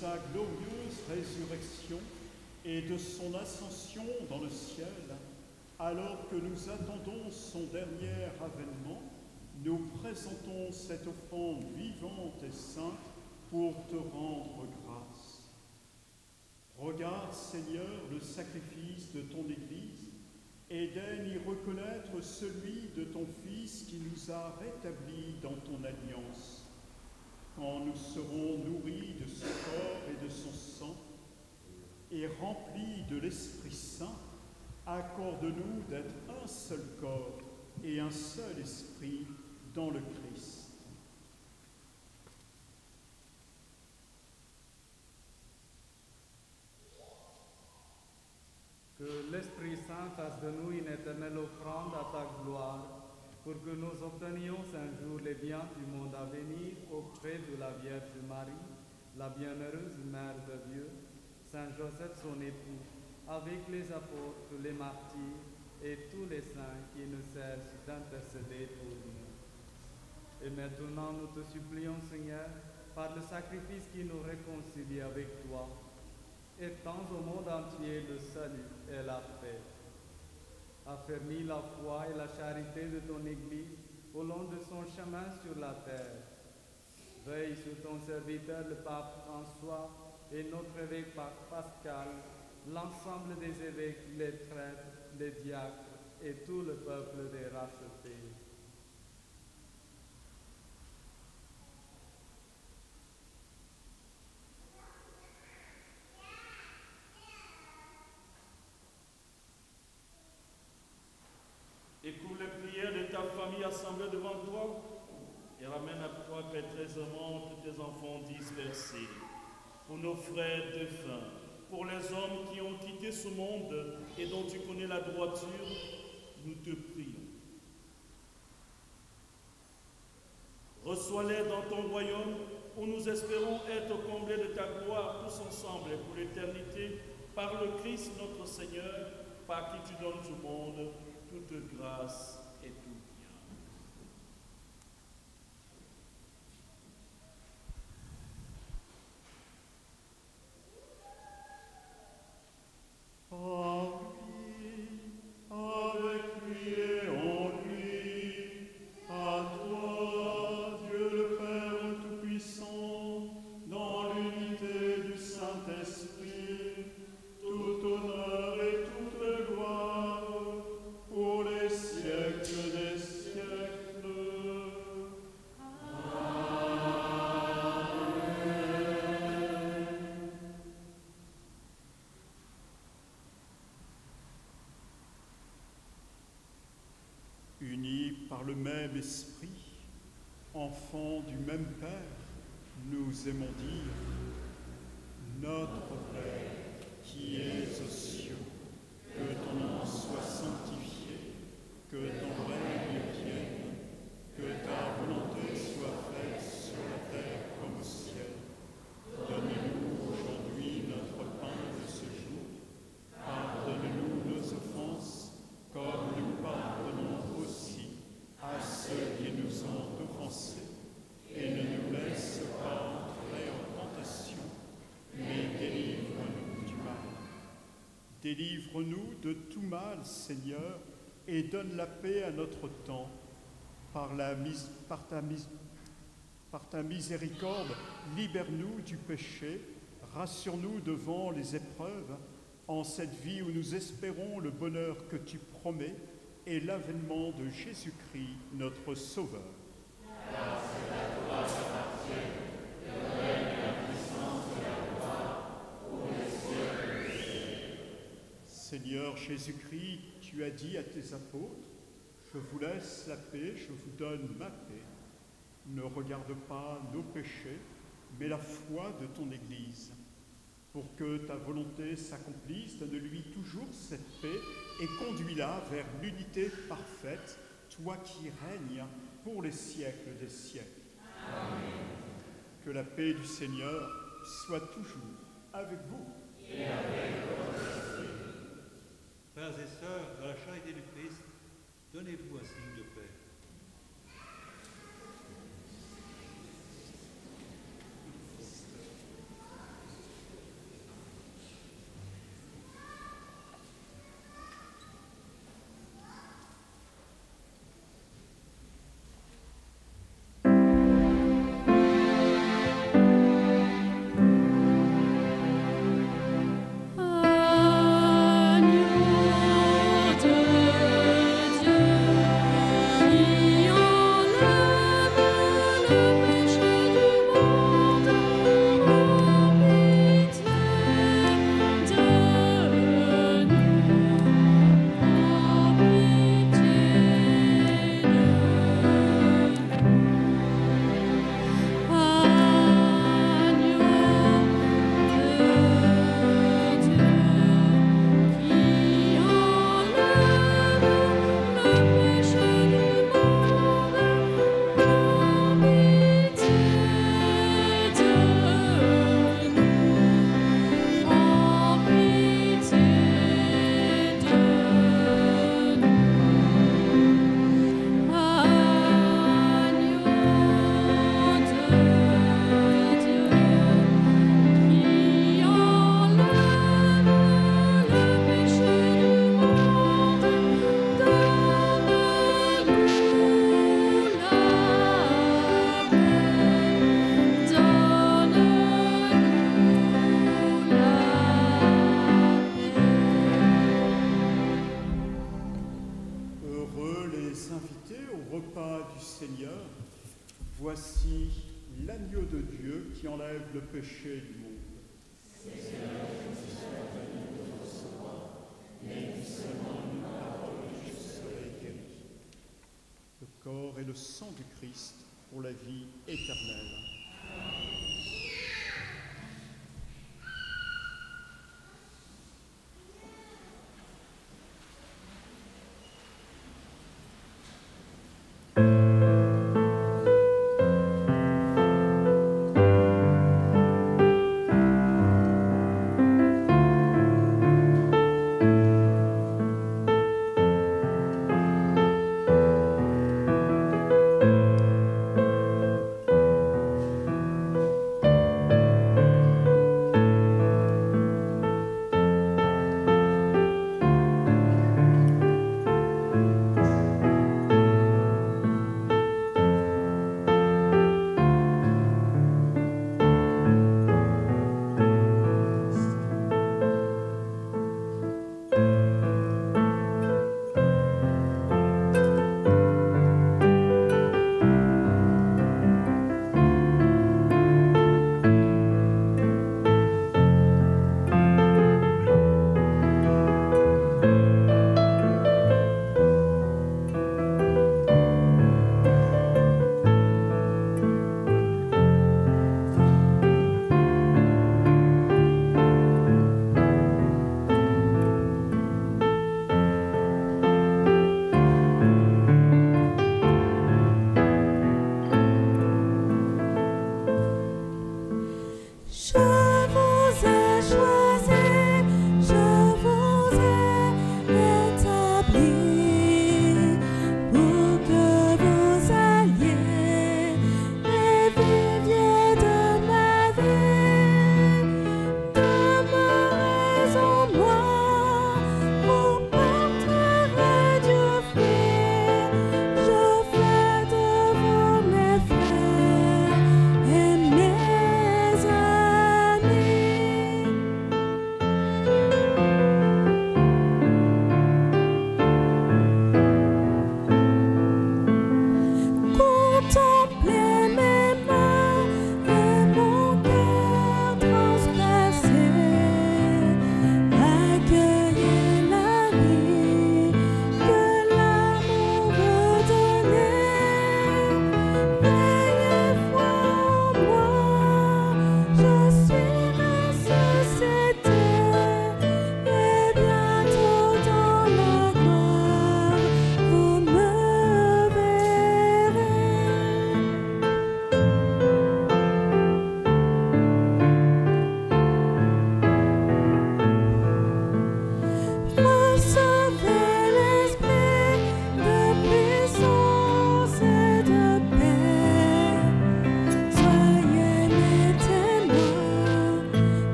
sa glorieuse résurrection et de son ascension dans le ciel, alors que nous attendons son dernier avènement, nous présentons cette offrande vivante et sainte pour te rendre grâce. Regarde, Seigneur, le sacrifice de ton Église et daigne y reconnaître celui de ton Fils qui nous a rétablis dans ton alliance. Quand nous serons nourris de son corps et de son sang et remplis de l'Esprit Saint, accorde-nous d'être un seul corps et un seul esprit dans le Christ. Que l'Esprit Saint fasse de nous une éternelle offrande à ta gloire, pour que nous obtenions un jour les biens du monde à venir auprès de la Vierge Marie, la bienheureuse Mère de Dieu, Saint Joseph son époux, avec les apôtres, les martyrs et tous les saints qui ne cessent d'intercéder pour nous. Et maintenant nous te supplions, Seigneur, par le sacrifice qui nous réconcilie avec toi, étends au monde entier le salut et la paix. Affermis la foi et la charité de ton Église au long de son chemin sur la terre. Veille sur ton serviteur le pape François et notre évêque Pascal, l'ensemble des évêques, les prêtres, les diacres et tout le peuple des rachetés. Écoute les prières de ta famille assemblée devant toi et ramène à toi paisiblement tous tes enfants dispersés. Pour nos frères défunts, pour les hommes qui ont quitté ce monde et dont tu connais la droiture, nous te prions. Reçois-les dans ton royaume où nous espérons être comblés de ta gloire tous ensemble et pour l'éternité par le Christ notre Seigneur, par qui tu donnes au monde toute grâce et tout bien. Avec lui et en lui, à toi, Dieu le Père Tout-Puissant, dans l'unité du Saint-Esprit, tout honneur et toute gloire, pour les siècles des siècles. Amen. Unis par le même esprit, enfants du même Père, nous aimons dire Notre Père qui es aux cieux, que ton nom soit sanctifié, que ton règne vienne, que ta volonté soit faite sur la terre comme au ciel. Donne-nous aujourd'hui notre pain de ce jour. Pardonne-nous nos offenses, comme nous pardonnons aussi à ceux qui nous ont offensés. Et ne nous laisse pas entrer en tentation, mais délivre-nous du mal. Délivre-nous de tout mal, Seigneur, et donne la paix à notre temps. Par ta miséricorde, libère-nous du péché, rassure-nous devant les épreuves, en cette vie où nous espérons le bonheur que tu promets et l'avènement de Jésus-Christ, notre Sauveur. Seigneur Jésus-Christ, tu as dit à tes apôtres, je vous laisse la paix, je vous donne ma paix. Ne regarde pas nos péchés, mais la foi de ton Église. Pour que ta volonté s'accomplisse, donne-lui toujours cette paix et conduis-la vers l'unité parfaite, toi qui règnes pour les siècles des siècles. Amen. Que la paix du Seigneur soit toujours avec vous. Et avec votre esprit. Frères et sœurs, dans la charité du Christ, donnez-vous un signe de paix. Voici l'agneau de Dieu qui enlève le péché du monde. Seigneur, je ne suis pas venu te recevoir, mais dis seulement une parole et je serai guéri. Le corps et le sang du Christ pour la vie éternelle.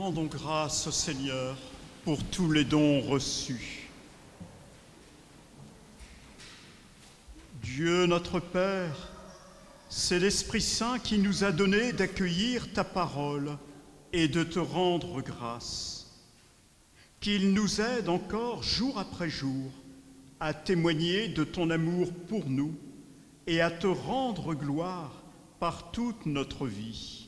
rendons grâce au Seigneur pour tous les dons reçus. Dieu notre Père, c'est l'Esprit Saint qui nous a donné d'accueillir ta parole et de te rendre grâce. Qu'il nous aide encore jour après jour à témoigner de ton amour pour nous et à te rendre gloire par toute notre vie.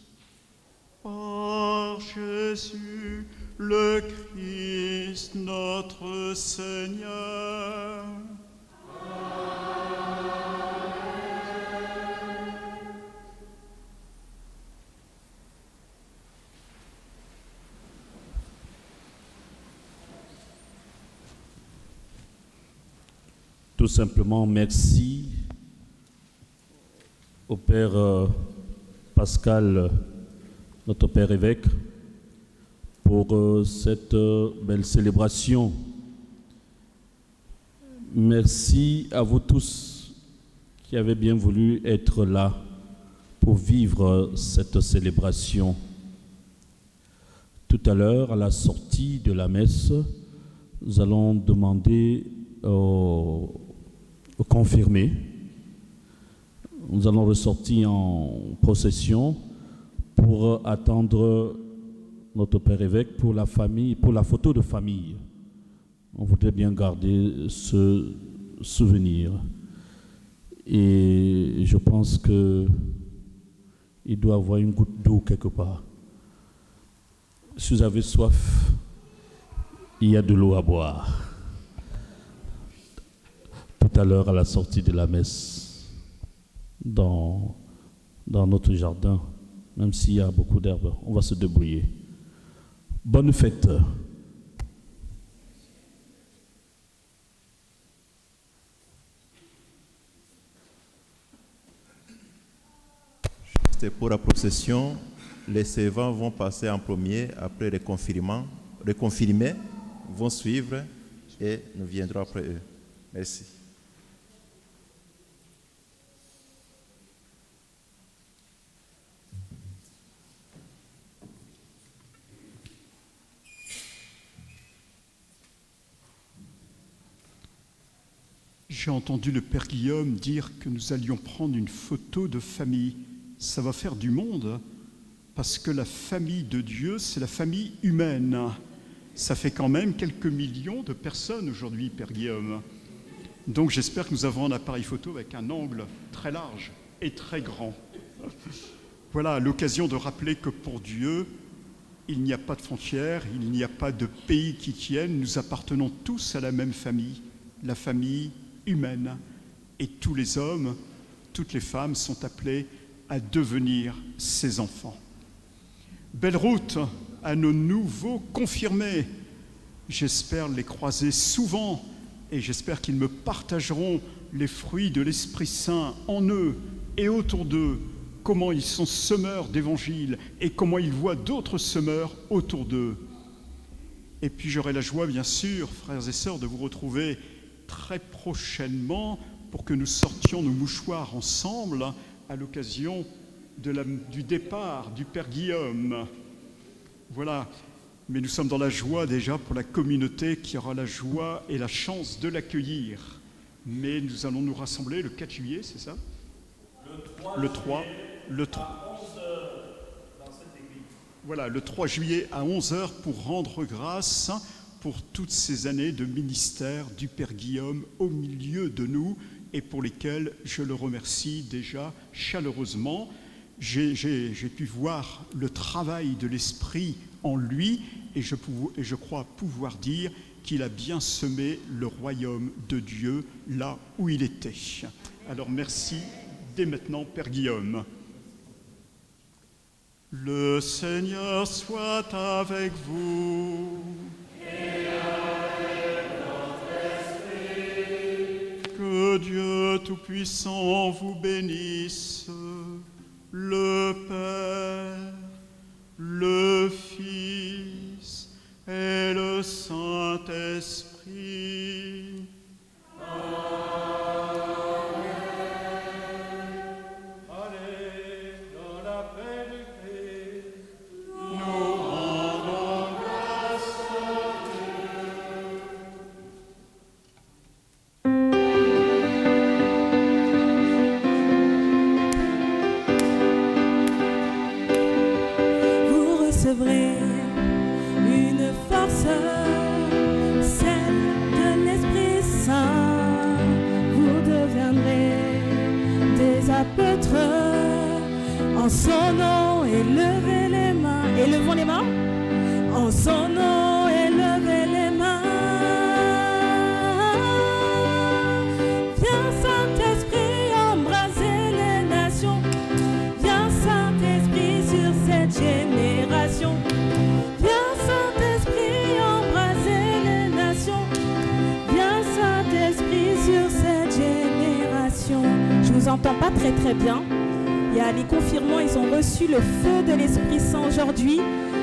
Par Jésus le Christ notre Seigneur. Tout simplement, merci au Père Pascal, notre Père évêque, pour cette belle célébration. Merci à vous tous qui avez bien voulu être là pour vivre cette célébration. Tout à l'heure, à la sortie de la messe, nous allons demander au confirmé. Nous allons ressortir en procession pour attendre notre Père évêque pour la famille, pour la photo de famille. On voudrait bien garder ce souvenir. Et je pense qu'il doit y avoir une goutte d'eau quelque part. Si vous avez soif, il y a de l'eau à boire. Tout à l'heure, à la sortie de la messe, dans notre jardin, même s'il y a beaucoup d'herbes, on va se débrouiller. Bonne fête. Juste pour la procession, les servants vont passer en premier, après les confirmés vont suivre et nous viendrons après eux. Merci. J'ai entendu le Père Guillaume dire que nous allions prendre une photo de famille. Ça va faire du monde, parce que la famille de Dieu, c'est la famille humaine. Ça fait quand même quelques millions de personnes aujourd'hui, Père Guillaume. Donc j'espère que nous avons un appareil photo avec un angle très large et très grand. Voilà l'occasion de rappeler que pour Dieu, il n'y a pas de frontières, il n'y a pas de pays qui tiennent. Nous appartenons tous à la même famille, la famille humaine. Et tous les hommes, toutes les femmes sont appelés à devenir ses enfants. Belle route à nos nouveaux confirmés. J'espère les croiser souvent et j'espère qu'ils me partageront les fruits de l'Esprit Saint en eux et autour d'eux, comment ils sont semeurs d'évangile et comment ils voient d'autres semeurs autour d'eux. Et puis j'aurai la joie, bien sûr, frères et sœurs, de vous retrouver très prochainement pour que nous sortions nos mouchoirs ensemble à l'occasion du départ du Père Guillaume. Voilà, mais nous sommes dans la joie déjà pour la communauté qui aura la joie et la chance de l'accueillir. Mais nous allons nous rassembler le 4 juillet, c'est ça ? Le 3 Voilà, le 3 juillet à 11h pour rendre grâce pour toutes ces années de ministère du Père Guillaume au milieu de nous et pour lesquelles je le remercie déjà chaleureusement. J'ai pu voir le travail de l'Esprit en lui et je crois pouvoir dire qu'il a bien semé le royaume de Dieu là où il était. Alors merci dès maintenant, Père Guillaume. Le Seigneur soit avec vous. Et avec votre esprit. Que Dieu Tout-Puissant vous bénisse, le Père, le Fils et le Saint-Esprit. Allez, dans la paix du Christ, nous rendons En son nom, élevez les mains. Élevons les mains. En son nom, élevez les mains. Viens Saint-Esprit embraser les nations. Viens Saint-Esprit sur cette génération. Viens Saint-Esprit embraser les nations. Viens Saint-Esprit sur cette génération. Je vous entends pas très bien. Il y a les confirmants, ils ont reçu le feu de l'Esprit Saint aujourd'hui.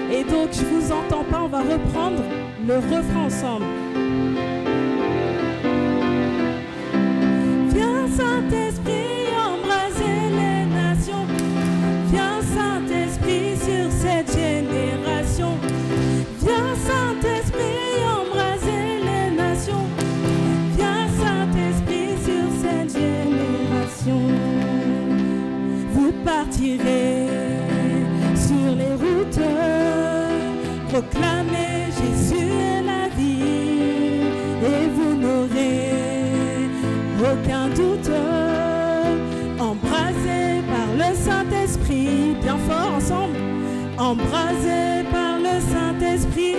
Et donc, je vous entends pas, on va reprendre le refrain ensemble. Viens Saint-Esprit embraser les nations. Viens Saint-Esprit sur cette génération. Viens Saint-Esprit embraser les nations. Viens Saint-Esprit sur cette génération. Vous partirez sur les routes, proclamez Jésus est la vie, et vous n'aurez aucun doute, embrasés par le Saint-Esprit, bien fort ensemble, embrasés par le Saint-Esprit.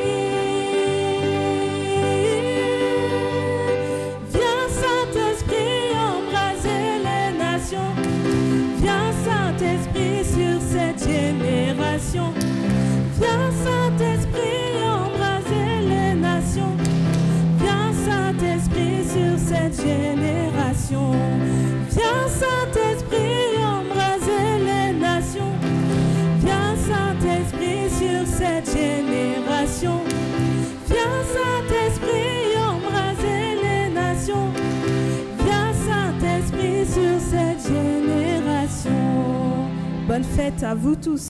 Viens Saint-Esprit embraser les nations. Viens Saint-Esprit sur cette génération. Viens Saint-Esprit embraser les nations. Viens Saint-Esprit sur cette génération. Viens Saint-Esprit embraser les nations. Viens Saint-Esprit sur cette génération. Viens Saint-Esprit embraser les nations. Viens Saint-Esprit sur cette génération. Bonne fête à vous tous.